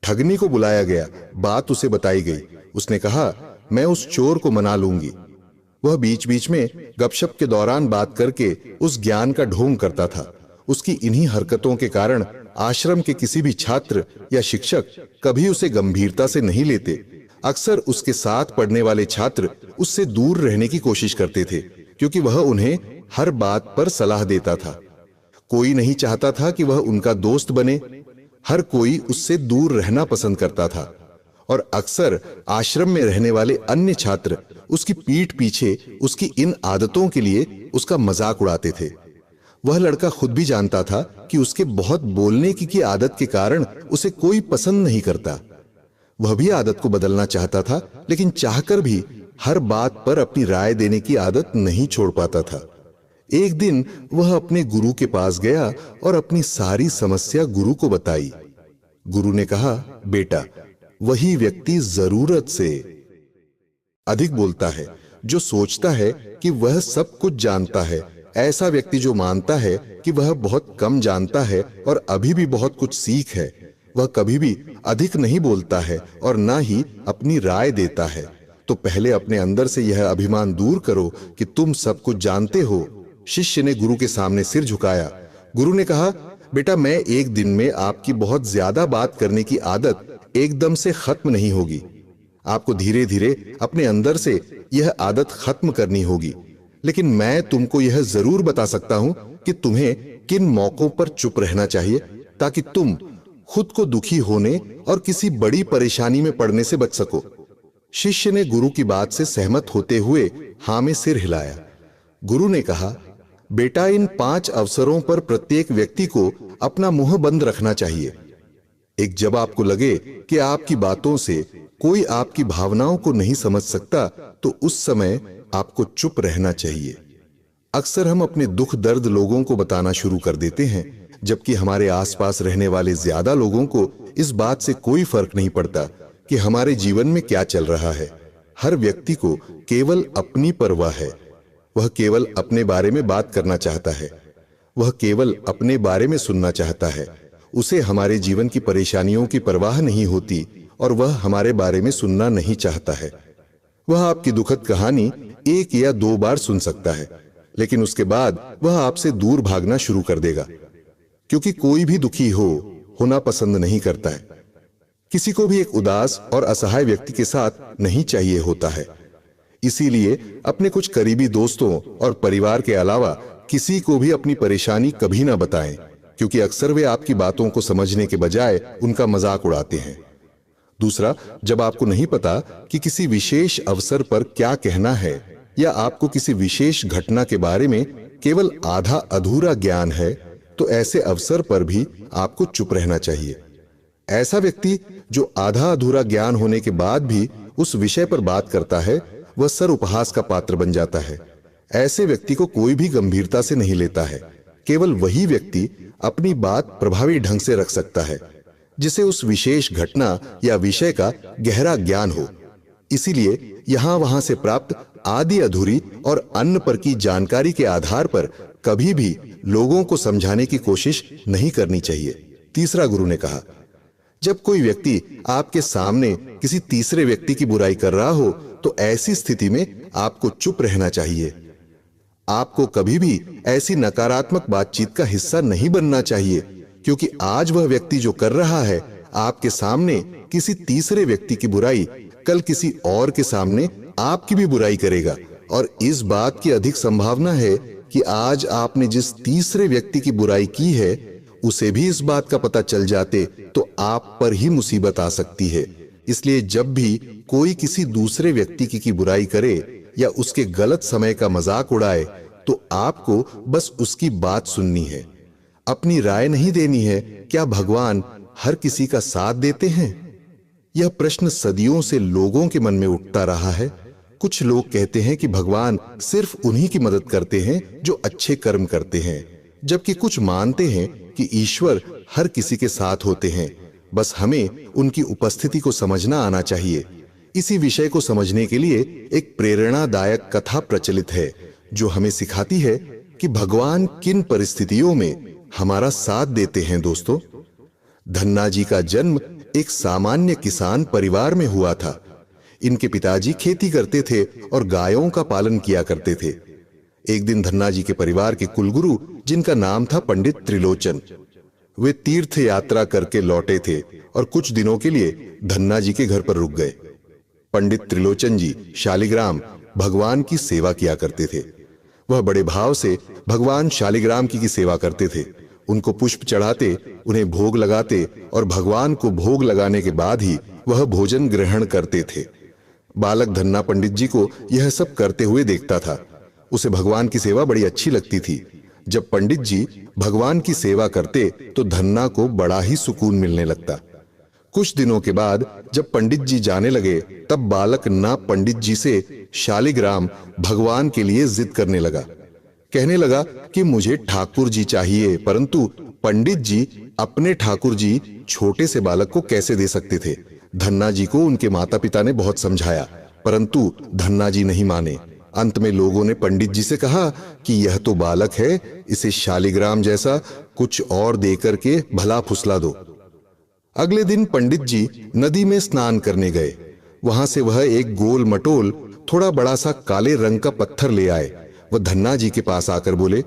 ठगनी को बुलाया गया, बात उसे बताई गई। उसने कहा, मैं उस चोर को मना लूंगी। वह बीच बीच में गपशप के दौरान बात करके उस ज्ञान का ढोंग करता था। उसकी इन्हीं हरकतों के कारण आश्रम के किसी भी छात्र या शिक्षक कभी उसे गंभीरता से नहीं लेते। अक्सर उसके साथ पढ़ने वाले छात्र उससे दूर रहने की कोशिश करते थे, क्योंकि वह उन्हें हर बात पर सलाह देता था। कोई नहीं चाहता था कि वह उनका दोस्त बने। हर कोई उससे दूर रहना पसंद करता था और अक्सर आश्रम में रहने वाले अन्य छात्र उसकी पीठ पीछे उसकी इन आदतों के लिए उसका मजाक उड़ाते थे। वह लड़का खुद भी जानता था कि उसके बहुत बोलने की आदत के कारण उसे कोई पसंद नहीं करता। वह भी आदत को बदलना चाहता था, लेकिन चाहकर भी हर बात पर अपनी राय देने की आदत नहीं छोड़ पाता था। एक दिन वह अपने गुरु के पास गया और अपनी सारी समस्या गुरु को बताई। गुरु ने कहा, बेटा, वही व्यक्ति जरूरत से अधिक बोलता है जो सोचता है कि वह सब कुछ जानता है। ऐसा व्यक्ति जो मानता है कि वह बहुत कम जानता है और अभी भी बहुत कुछ सीख है, वह कभी भी अधिक नहीं बोलता है और ना ही अपनी राय देता है। तो पहले अपने अंदर से यह अभिमान दूर करो कि तुम सब कुछ जानते हो। शिष्य ने गुरु के सामने सिर झुकाया। गुरु ने कहा, बेटा, मैं एक दिन में आपकी बहुत ज्यादा बात करने की आदत एकदम से खत्म नहीं होगी। आपको धीरे धीरे अपने अंदर से यह आदत खत्म करनी होगी। लेकिन मैं तुमको यह जरूर बता सकता हूं कि तुम्हें किन मौकों पर चुप रहना चाहिए, ताकि तुम खुद को दुखी होने और किसी बड़ी परेशानी में पड़ने से बच सको। शिष्य ने गुरु की बात से सहमत होते हुए हां में सिर हिलाया। गुरु ने कहा, बेटा, इन 5 अवसरों पर प्रत्येक व्यक्ति को अपना मुंह बंद रखना चाहिए। एक, जब आपको लगे कि आपकी बातों से कोई आपकी भावनाओं को नहीं समझ सकता, तो उस समय आपको चुप रहना चाहिए। अक्सर हम अपने दुख दर्द लोगों को बताना शुरू कर देते हैं, जबकि हमारे आसपास रहने वाले ज्यादा लोगों को इस बात से कोई फर्क नहीं पड़ता कि हमारे जीवन में क्या चल रहा है। हर व्यक्ति को केवल अपनी परवाह है। वह केवल अपने बारे में बात करना चाहता है। वह केवल अपने बारे में सुनना चाहता है। उसे हमारे जीवन की परेशानियों की परवाह नहीं होती और वह हमारे बारे में सुनना नहीं चाहता है। वह आपकी दुखद कहानी 1 या 2 बार सुन सकता है, लेकिन उसके बाद वह आपसे दूर भागना शुरू कर देगा, क्योंकि कोई भी दुखी होना पसंद नहीं करता है। किसी को भी एक उदास और असहाय व्यक्ति के साथ नहीं चाहिए होता है। इसीलिए अपने कुछ करीबी दोस्तों और परिवार के अलावा किसी को भी अपनी परेशानी कभी ना बताएं, क्योंकि अक्सर वे आपकी बातों को समझने के बजाय उनका मजाक उड़ाते हैं। दूसरा, जब आपको नहीं पता कि किसी विशेष अवसर पर क्या कहना है या आपको किसी विशेष घटना के बारे में केवल आधा अधूरा ज्ञान है, तो ऐसे अवसर पर भी आपको चुप रहना चाहिए। ऐसा व्यक्ति जो आधा अधूरा ज्ञान होने के बाद भी उस विषय पर बात करता है, वह सर उपहास का पात्र बन जाता है। ऐसे व्यक्ति को कोई भी गंभीरता से नहीं लेता है। केवल वही व्यक्ति अपनी बात प्रभावी ढंग से रख सकता है जिसे उस विशेष घटना या विषय का गहरा ज्ञान हो। इसीलिए यहां वहां से प्राप्त आधी अधूरी और अन्न पर की जानकारी के आधार पर कभी भी लोगों को समझाने की कोशिश नहीं करनी चाहिए। तीसरा, गुरु ने कहा, जब कोई व्यक्ति आपके सामने किसी तीसरे व्यक्ति की बुराई कर रहा हो, तो ऐसी स्थिति में आपको चुप रहना चाहिए। आपको कभी भी ऐसी नकारात्मक बातचीत का हिस्सा नहीं बनना चाहिए, क्योंकि आज वह व्यक्ति जो कर रहा है आपके सामने किसी तीसरे व्यक्ति की बुराई, कल किसी और के सामने आपकी भी बुराई करेगा। और इस बात की अधिक संभावना है कि आज आपने जिस तीसरे व्यक्ति की बुराई की है, उसे भी इस बात का पता चल जाते तो आप पर ही मुसीबत आ सकती है। इसलिए जब भी कोई किसी दूसरे व्यक्ति की बुराई करे या उसके गलत समय का मजाक उड़ाए, तो आपको बस उसकी बात सुननी है, अपनी राय नहीं देनी है। क्या भगवान हर किसी का साथ देते हैं? यह प्रश्न सदियों से लोगों के मन में उठता रहा है। कुछ लोग कहते हैं कि भगवान सिर्फ उन्हीं की मदद करते हैं जो अच्छे कर्म करते हैं, जबकि कुछ मानते हैं कि ईश्वर हर किसी के साथ होते हैं। बस हमें उनकी उपस्थिति को समझना आना चाहिए। इसी विषय को समझने के लिए एक प्रेरणादायक कथा प्रचलित है, जो हमें सिखाती है कि भगवान किन परिस्थितियों में हमारा साथ देते हैं। दोस्तों, धन्ना जी का जन्म एक सामान्य किसान परिवार में हुआ था। इनके पिताजी खेती करते थे और गायों का पालन किया करते थे। एक दिन धन्ना जी के परिवार के कुलगुरु, जिनका नाम था पंडित त्रिलोचन, वे तीर्थ यात्रा करके लौटे थे और कुछ दिनों के लिए धन्ना जी के घर पर रुक गए। पंडित त्रिलोचन जी शालिग्राम भगवान की सेवा किया करते थे। वह बड़े भाव से भगवान शालिग्राम की सेवा करते थे। उनको पुष्प चढ़ाते, उन्हें भोग लगाते और भगवान को भोग लगाने के बाद ही वह भोजन ग्रहण करते थे। बालक धन्ना पंडित जी को यह सब करते हुए देखता था। उसे भगवान की सेवा बड़ी अच्छी लगती थी। जब पंडित जी भगवान की सेवा करते तो धन्ना को बड़ा ही सुकून मिलने लगता। कुछ दिनों के बाद जब पंडित जी जाने लगे, तब बालक ना पंडित जी से शालिग्राम भगवान के लिए जिद करने लगा। कहने लगा कि मुझे ठाकुर जी चाहिए, परंतु पंडित जी अपने ठाकुर जी छोटे से बालक को कैसे दे सकते थे। धन्ना जी को उनके माता पिता ने बहुत समझाया, परंतु धन्ना जी नहीं माने। अंत में लोगों ने पंडित जी से कहा कि यह तो बालक है, इसे शालिग्राम जैसा कुछ और देकर के भला फुसला दो। अगले दिन पंडित जी नदी में स्नान करने गए। वहां से वह एक गोल मटोल थोड़ा बड़ा सा काले रंग का पत्थर ले आए। वह धन्ना जी के पास आकर बोले,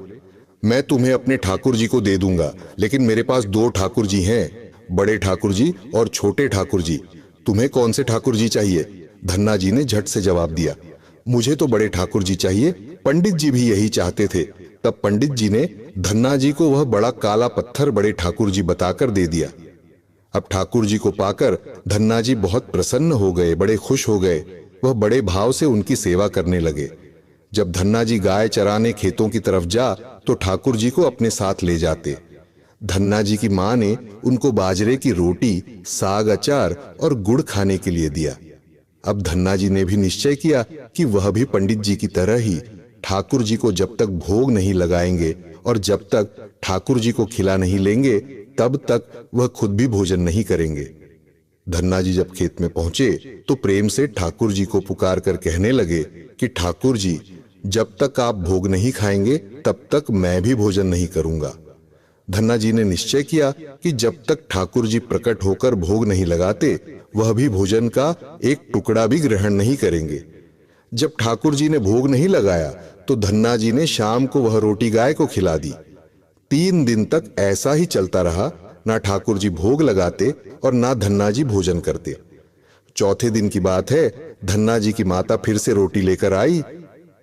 मैं तुम्हें अपने ठाकुर जी को दे दूंगा, लेकिन मेरे पास दो ठाकुर जी हैं, बड़े ठाकुर जी और छोटे ठाकुर जी। तुम्हें कौन से ठाकुर जी चाहिए? धन्ना जी ने झट से जवाब दिया, मुझे तो बड़े ठाकुर जी चाहिए। पंडित जी भी यही चाहते थे। तब पंडित जी ने धन्ना जी को वह बड़ा काला पत्थर बड़े ठाकुर जी बताकर दे दिया। अब ठाकुर जी को पाकर धन्ना जी बहुत प्रसन्न हो गए, बड़े खुश हो गए। वह बड़े भाव से उनकी सेवा करने लगे। जब धन्ना जी गाय चराने खेतों की तरफ जा तो ठाकुर जी को अपने साथ ले जाते। धन्ना जी की मां ने उनको बाजरे की रोटी, साग, अचार और गुड़ खाने के लिए दिया। अब धन्ना जी ने भी निश्चय किया कि वह भी पंडित जी की तरह ही ठाकुर जी को जब तक भोग नहीं लगाएंगे और जब तक ठाकुर जी को खिला नहीं लेंगे, तब तक वह खुद भी भोजन नहीं करेंगे। धन्ना जी जब खेत में पहुंचे तो प्रेम से ठाकुर जी को पुकार कर कहने लगे कि ठाकुर जी, जब तक आप भोग नहीं खाएंगे तब तक मैं भी भोजन नहीं करूंगा। धन्ना जी ने निश्चय किया कि जब तक ठाकुर जी प्रकट होकर भोग नहीं लगाते, वह भी भोजन का एक टुकड़ा भी ग्रहण नहीं करेंगे। जब ठाकुर जी ने भोग नहीं लगाया तो धन्ना जी ने शाम को वह रोटी गाय को खिला दी। 3 दिन तक ऐसा ही चलता रहा। ना ठाकुर जी भोग लगाते और ना धन्ना जी भोजन करते। चौथे दिन की बात है, धन्ना जी की माता फिर से रोटी लेकर आई।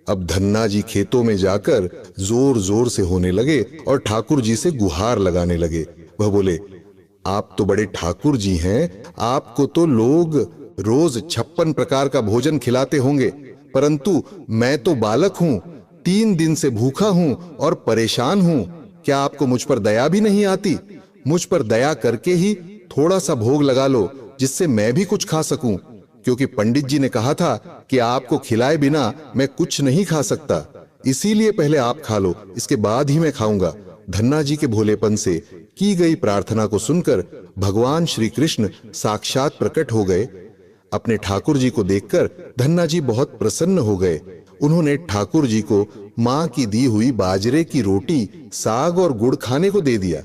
अब धन्ना जी खेतों में जाकर जोर जोर से होने लगे और ठाकुर जी से गुहार लगाने लगे। वह बोले, आप तो बड़े ठाकुर जी हैं, आपको तो लोग रोज 56 प्रकार का भोजन खिलाते होंगे, परंतु मैं तो बालक हूं, 3 दिन से भूखा हूं और परेशान हूं। क्या आपको मुझ पर दया भी नहीं आती? मुझ पर दया करके ही थोड़ा सा भोग लगा लो, जिससे मैं भी कुछ खा सकूं, क्योंकि पंडित जी ने कहा था कि आपको खिलाए बिना मैं कुछ नहीं खा सकता। इसीलिए पहले आप खा लो, इसके बाद ही मैं खाऊंगा। धन्ना जी के भोलेपन से की गई प्रार्थना को सुनकर भगवान श्री कृष्ण साक्षात प्रकट हो गए। अपने ठाकुर जी को देखकर धन्ना जी बहुत प्रसन्न हो गए। उन्होंने ठाकुर जी को मां की दी हुई बाजरे की रोटी, साग और गुड़ खाने को दे दिया।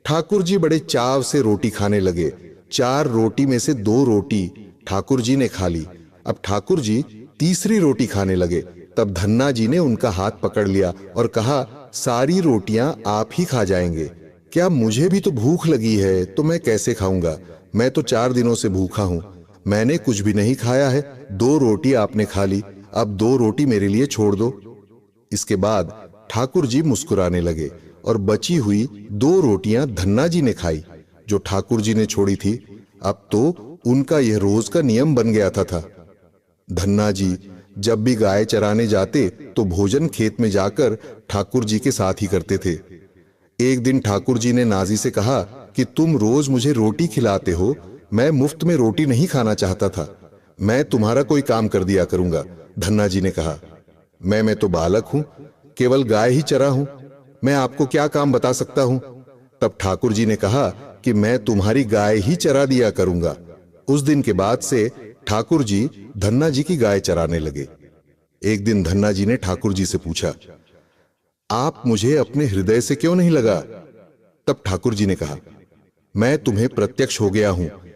ठाकुर जी बड़े चाव से रोटी खाने लगे। 4 रोटी में से 2 रोटी ठाकुर जी ने खा ली। अब ठाकुर जी तीसरी रोटी खाने लगे। तब धन्ना जी ने उनका हाथ पकड़ लिया और कहा, सारी रोटियां आप ही खा जाएंगे। क्या मुझे भी तो भूख लगी है, तो मैं कैसे खाऊंगा? मैं तो 4 दिनों से भूखा हूं, मैंने कुछ भी नहीं खाया है। 2 रोटी आपने खा ली, अब 2 रोटी मेरे लिए छोड़ दो। इसके बाद ठाकुर जी मुस्कुराने लगे और बची हुई 2 रोटियां धन्ना जी ने खाई, जो ठाकुर जी ने छोड़ी थी। अब तो उनका यह रोज का नियम बन गया था। धन्ना जी जब भी गाय चराने जाते तो भोजन खेत में जाकर ठाकुर जी के साथ ही करते थे। एक दिन ठाकुर जी ने नाजी से कहा कि तुम रोज मुझे रोटी खिलाते हो, मैं मुफ्त में रोटी नहीं खाना चाहता था, मैं तुम्हारा कोई काम कर दिया करूंगा। धन्ना जी ने कहा, मैं तो बालक हूं, केवल गाय ही चरा हूं, मैं आपको क्या काम बता सकता हूं? तब ठाकुर जी ने कहा कि मैं तुम्हारी गाय ही चरा दिया करूंगा। उस दिन के बाद से ठाकुर जी धन्ना जी की गाय चराने लगे। एक दिन धन्ना जी ने ठाकुर जी से पूछा, आप मुझे अपने हृदय से क्यों नहीं लगा? तब ठाकुर जी ने कहा, मैं तुम्हें प्रत्यक्ष हो गया हूं,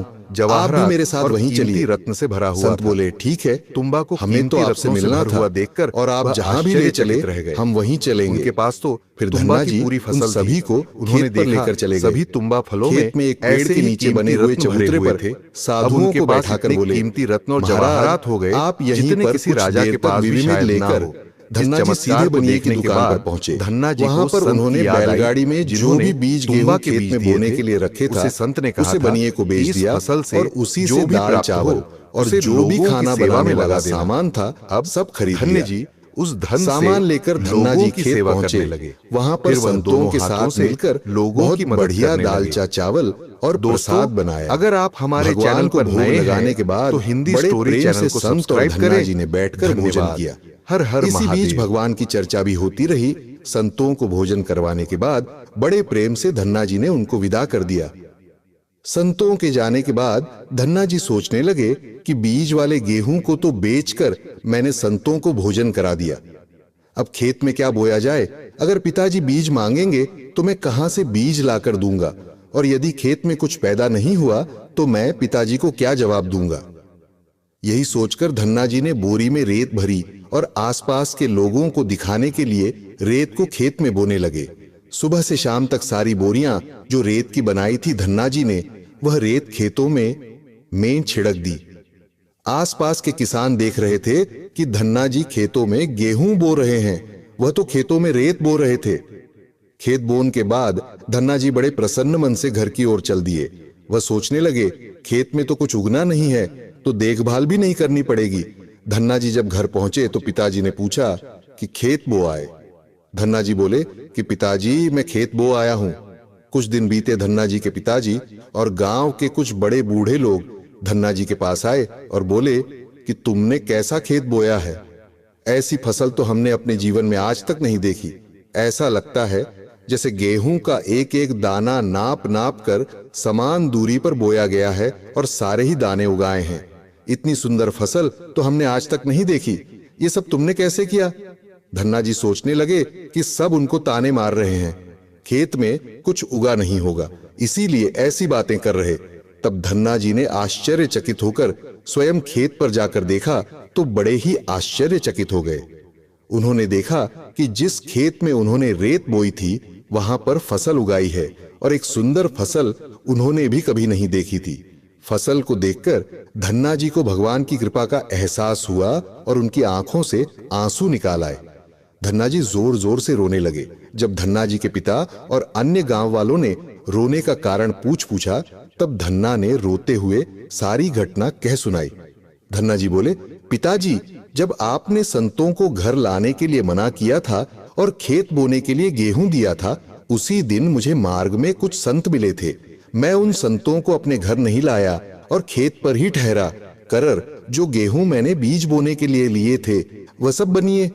हूँ, आप जवाहरात भी मेरे साथ और वहीं कीमती चलिए। रत्न से भरा हुआ संत था। बोले, ठीक है, तुम्बा को हमें तो कीमती आपसे रत्नों से मिलना भरा था हुआ देखकर और आप वह जहां भी ले चले आश्चर्यचकित रह गए। हम वहीं चलेंगे। उनके पास तो फिर तुम्बा धन्ना की जी पूरी उन फसल सभी थी। को उन्होंने खेत पर देखा लेकर चले सभी गए। तुम्बा फलों में खेत में एक पेड़ ऐसे के ही नीचे कीमती बने हुए रत्न भरे चबूतरे हुए पर थे। अब साधुओं उनके को पास बैठाकर इतने बोले, कीमती रत्न और महाराज जवाहरात हो गए आप यहीं जितने पर किसी कुछ राजा देर के तक पास भी विविध शायद ना लेकर हो। धन्ना इस जी चमत्कार सीधे को बनिए की देखने के दुकान पर बाद पहुंचे। धन्ना जी वहां को पर संत उन्होंने की याद आई, बैलगाड़ी में जो जिन्होंने भी बीज तुम्बा गेहूं के खेत बीज में दिए बोने थे। के लिए रखे था उसे संत ने कहा उसे था बनिए को कि बेच इस दिया फसल से और उसी जो से भी दाल प्राप्त चावल हो और उसे जो भी लोगों की खाना सेवा बनाने में वाला लगा देना। सामान था अब सब खरीद धन्य लिया। जी उस धन से सामान लेकर धन्ना लोगों जी की खेत सेवा पहुंचे। करने लगे। वहां पर फिर वह संतों दोनों के हाथों साथ से मिलकर लोगों बहुत की मदद बढ़िया करने लगे। दालचा चावल और दोस्तों, प्रसाद बनाया। अगर आप हमारे भगवान चैनल को पर भोग नए लगाने हैं के बाद तो हिंदी बड़े स्टोरी प्रेम चैनल से को संत और सब्सक्राइब धन्ना करें। जी ने बैठकर भोजन धन्यवाद। किया। हर हर इसी बीच महादेव। भगवान की चर्चा भी होती रही। संतों को भोजन करवाने के बाद बड़े प्रेम से धन्ना जी ने उनको विदा कर दिया। संतों के जाने के बाद धन्ना जी सोचने लगे कि बीज वाले गेहूं को तो बेचकर मैंने संतों को भोजन करा दिया। अब खेत में क्या बोया जाए? अगर पिताजी बीज मांगेंगे तो मैं कहां से बीज लाकर दूंगा, और यदि खेत में कुछ पैदा नहीं हुआ तो मैं पिताजी को क्या जवाब दूंगा? यही सोचकर धन्ना जी ने बोरी में रेत भरी और आसपास के लोगों को दिखाने के लिए रेत को खेत में बोने लगे। सुबह से शाम तक सारी बोरियां जो रेत की बनाई थी धन्ना जी ने, वह रेत खेतों में छिड़क दी। आसपास के किसान देख रहे थे कि धन्ना जी खेतों में गेहूं बो रहे हैं, वह तो खेतों में रेत बो रहे थे। खेत बोने के बाद धन्ना जी बड़े प्रसन्न मन से घर की ओर चल दिए। वह सोचने लगे, खेत में तो कुछ उगना नहीं है तो देखभाल भी नहीं करनी पड़ेगी। धन्ना जी जब घर पहुंचे तो पिताजी ने पूछा कि खेत बो आए? धन्ना जी बोले कि पिताजी, मैं खेत बो आया हूं। कुछ दिन बीते। धन्ना जी के पिताजी और गांव के कुछ बड़े बूढ़े लोग धन्ना जी के पास आए और बोले कि तुमने कैसा खेत बोया है? ऐसी फसल तो हमने अपने जीवन में आज तक नहीं देखी। ऐसा लगता है जैसे गेहूं का एक एक दाना नाप नाप कर समान दूरी पर बोया गया है और सारे ही दाने उगाए हैं। इतनी सुंदर फसल तो हमने आज तक नहीं देखी। ये सब तुमने कैसे किया? धन्ना जी सोचने लगे कि सब उनको ताने मार रहे हैं, खेत में कुछ उगा नहीं होगा, इसीलिए ऐसी बातें कर रहे। तब धन्ना जी ने आश्चर्यचकित होकर स्वयं खेत पर जाकर देखा तो बड़े ही आश्चर्यचकित हो गए। उन्होंने देखा कि जिस खेत में उन्होंने रेत बोई थी वहां पर फसल उगाई है, और एक सुंदर फसल उन्होंने भी कभी नहीं देखी थी। फसल को देखकर धन्ना जी को भगवान की कृपा का एहसास हुआ और उनकी आंखों से आंसू निकाल आए। धन्ना जी जोर जोर से रोने लगे। जब धन्ना जी के पिता और अन्य गांव वालों ने रोने का कारण पूछा तब धन्ना ने रोते हुए सारी घटना कह सुनाई। धन्ना जी बोले, पिताजी, जब आपने संतों को घर लाने के लिए मना किया था और खेत बोने के लिए गेहूं दिया था, उसी दिन मुझे मार्ग में कुछ संत मिले थे। मैं उन संतों को अपने घर नहीं लाया और खेत पर ही ठहरा कर जो गेहूं मैंने बीज बोने के लिए लिए थे वह सब बनिए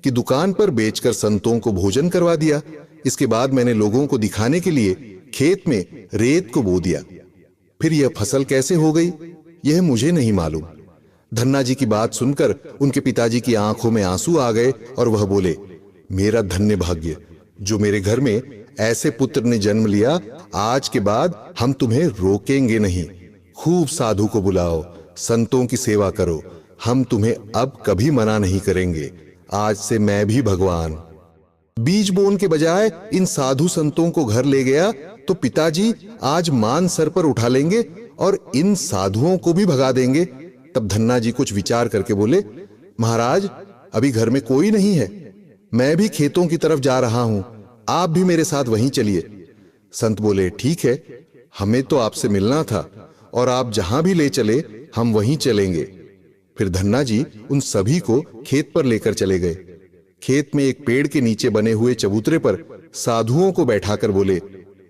कि दुकान पर बेचकर संतों को भोजन करवा दिया। इसके बाद मैंने लोगों को दिखाने के लिए खेत में रेत को बो दिया। फिर यह फसल कैसे हो गई यह मुझे नहीं मालूम। धन्ना जी की बात सुनकर उनके पिताजी की आंखों में आंसू आ गए और वह बोले, मेरा धन्य भाग्य जो मेरे घर में ऐसे पुत्र ने जन्म लिया। आज के बाद हम तुम्हें रोकेंगे नहीं। खूब साधु को बुलाओ, संतों की सेवा करो, हम तुम्हें अब कभी मना नहीं करेंगे। आज से मैं भी भगवान। बीज बोन के बजाय इन साधु संतों को घर ले गया तो पिताजी आज मान सर पर उठा लेंगे और इन साधुओं को भी भगा देंगे। तब धन्ना जी कुछ विचार करके बोले, महाराज, अभी घर में कोई नहीं है, मैं भी खेतों की तरफ जा रहा हूं, आप भी मेरे साथ वहीं चलिए। संत बोले, ठीक है, हमें तो आपसे मिलना था और आप जहां भी ले चले हम वहीं चलेंगे। फिर धन्ना जी उन सभी को खेत पर लेकर चले गए। खेत में एक पेड़ के नीचे बने हुए चबूतरे पर साधुओं को बैठाकर बोले,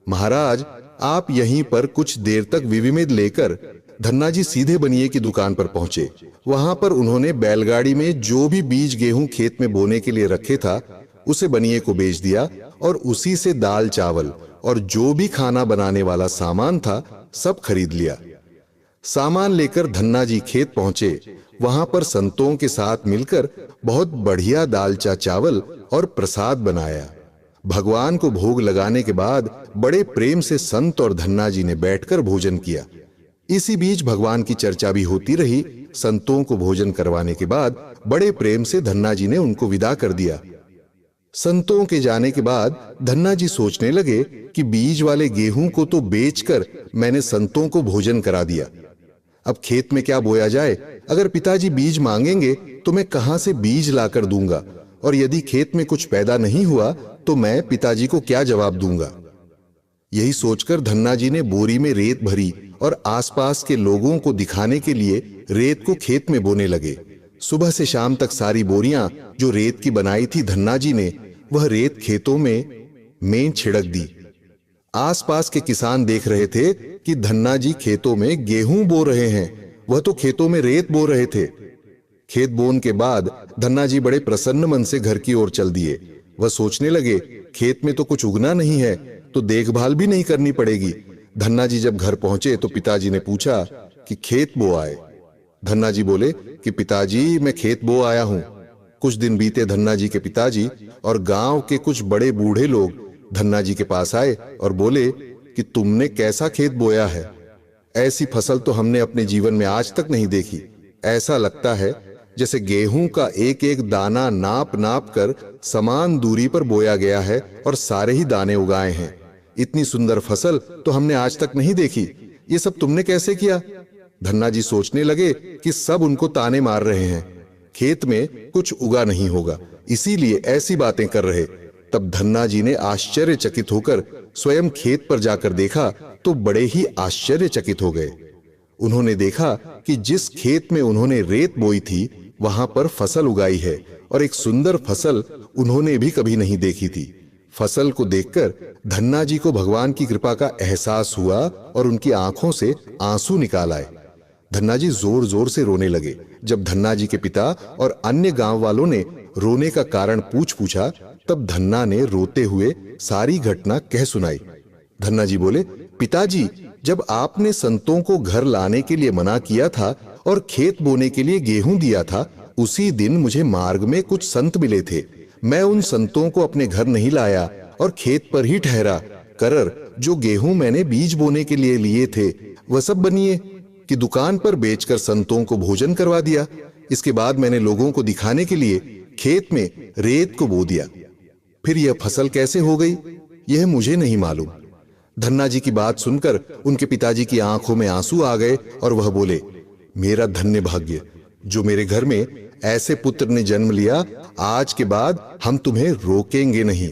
महाराज, आप यहीं पर कुछ देर तक विविमेद लेकर धन्ना जी सीधे बनिए की दुकान पर पहुंचे। वहां पर उन्होंने बैलगाड़ी में जो भी बीज गेहूं खेत में बोने के लिए रखे था उसे बनिए को बेच दिया और उसी से दाल चावल और जो भी खाना बनाने वाला सामान था सब खरीद लिया। सामान लेकर धन्ना जी खेत पहुंचे। वहां पर संतों के साथ मिलकर बहुत बढ़िया दालचा चावल और प्रसाद बनाया। भगवान को भोग लगाने के बाद बड़े प्रेम से संत और धन्ना जी ने बैठकर भोजन किया। इसी बीच भगवान की चर्चा भी होती रही। संतों को भोजन करवाने के बाद बड़े प्रेम से धन्ना जी ने उनको विदा कर दिया। संतों के जाने के बाद धन्ना जी सोचने लगे कि बीज वाले गेहूं को तो बेचकर मैंने संतों को भोजन करा दिया। अब खेत में क्या बोया जाए? अगर पिताजी बीज मांगेंगे तो मैं कहां से बीज लाकर दूंगा, और यदि खेत में कुछ पैदा नहीं हुआ तो मैं पिताजी को क्या जवाब दूंगा? यही सोचकर धन्ना जी ने बोरी में रेत भरी और आसपास के लोगों को दिखाने के लिए रेत को खेत में बोने लगे। सुबह से शाम तक सारी बोरियां जो रेत की बनाई थी धन्ना जी ने, वह रेत खेतों में छिड़क दी। आसपास के किसान देख रहे थे कि धन्ना जी खेतों में गेहूं बो रहे हैं, वह तो खेतों में रेत बो रहे थे। खेत बोने के बाद धन्ना जी बड़े प्रसन्न मन से घर की ओर चल दिए। वह सोचने लगे, खेत में तो कुछ उगना नहीं है, तो देखभाल भी नहीं करनी पड़ेगी। धन्ना जी जब घर पहुंचे तो पिताजी ने पूछा कि खेत बो आए? धन्ना जी बोले कि पिताजी, मैं खेत बो आया हूं। कुछ दिन बीते धन्ना जी के पिताजी और गांव के कुछ बड़े बूढ़े लोग धन्ना जी के पास आए और बोले कि तुमने कैसा खेत बोया है? ऐसी फसल तो हमने अपने जीवन में आज तक नहीं देखी। ऐसा लगता है जैसे गेहूं का एक एक दाना नाप नाप कर समान दूरी पर बोया गया है और सारे ही दाने उगाए हैं। इतनी सुंदर फसल तो हमने आज तक नहीं देखी। ये सब तुमने कैसे किया? धन्ना जी सोचने लगे कि सब उनको ताने मार रहे हैं, खेत में कुछ उगा नहीं होगा, इसीलिए ऐसी बातें कर रहे। तब धन्ना जी ने आश्चर्यचकित होकर स्वयं खेत पर जाकर देखा तो बड़े ही आश्चर्यचकित हो गए। उन्होंने देखा कि जिस खेत में उन्होंने रेत बोई थी वहां पर फसल उगाई है और एक सुंदर फसल उन्होंने भी कभी नहीं देखी थी। फसल को देखकर धन्ना जी को भगवान की कृपा का एहसास हुआ और उनकी आंखों से आंसू निकाल आए। धन्ना जी जोर जोर से रोने लगे। जब धन्ना जी के पिता और अन्य गांव वालों ने रोने का कारण पूछा, तब धन्ना ने रोते हुए सारी घटना कह सुनाई। धन्ना जी बोले, पिताजी, जब आपने संतों को घर लाने के लिए मना किया था और खेत बोने के लिए गेहूं दिया था, उसी दिन मुझे मार्ग में कुछ संत मिले थे। मैं उन संतों को अपने घर नहीं लाया और खेत पर ही ठहरा कर जो गेहूं मैंने बीज बोने के लिए थे वह सब बनिए कि दुकान पर बेचकर संतों को भोजन करवा दिया। इसके बाद मैंने लोगों को दिखाने के लिए खेत में रेत को बो दिया। फिर यह फसल कैसे हो गई यह मुझे नहीं मालूम। धन्ना जी की बात सुनकर उनके पिताजी की आंखों में आंसू आ गए और वह बोले, मेरा धन्य भाग्य जो मेरे घर में ऐसे पुत्र ने जन्म लिया। आज के बाद हम तुम्हें रोकेंगे नहीं।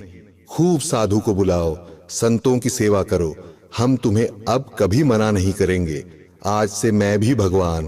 खूब साधु को बुलाओ, संतों की सेवा करो, हम तुम्हें अब कभी मना नहीं करेंगे। आज से मैं भी भगवान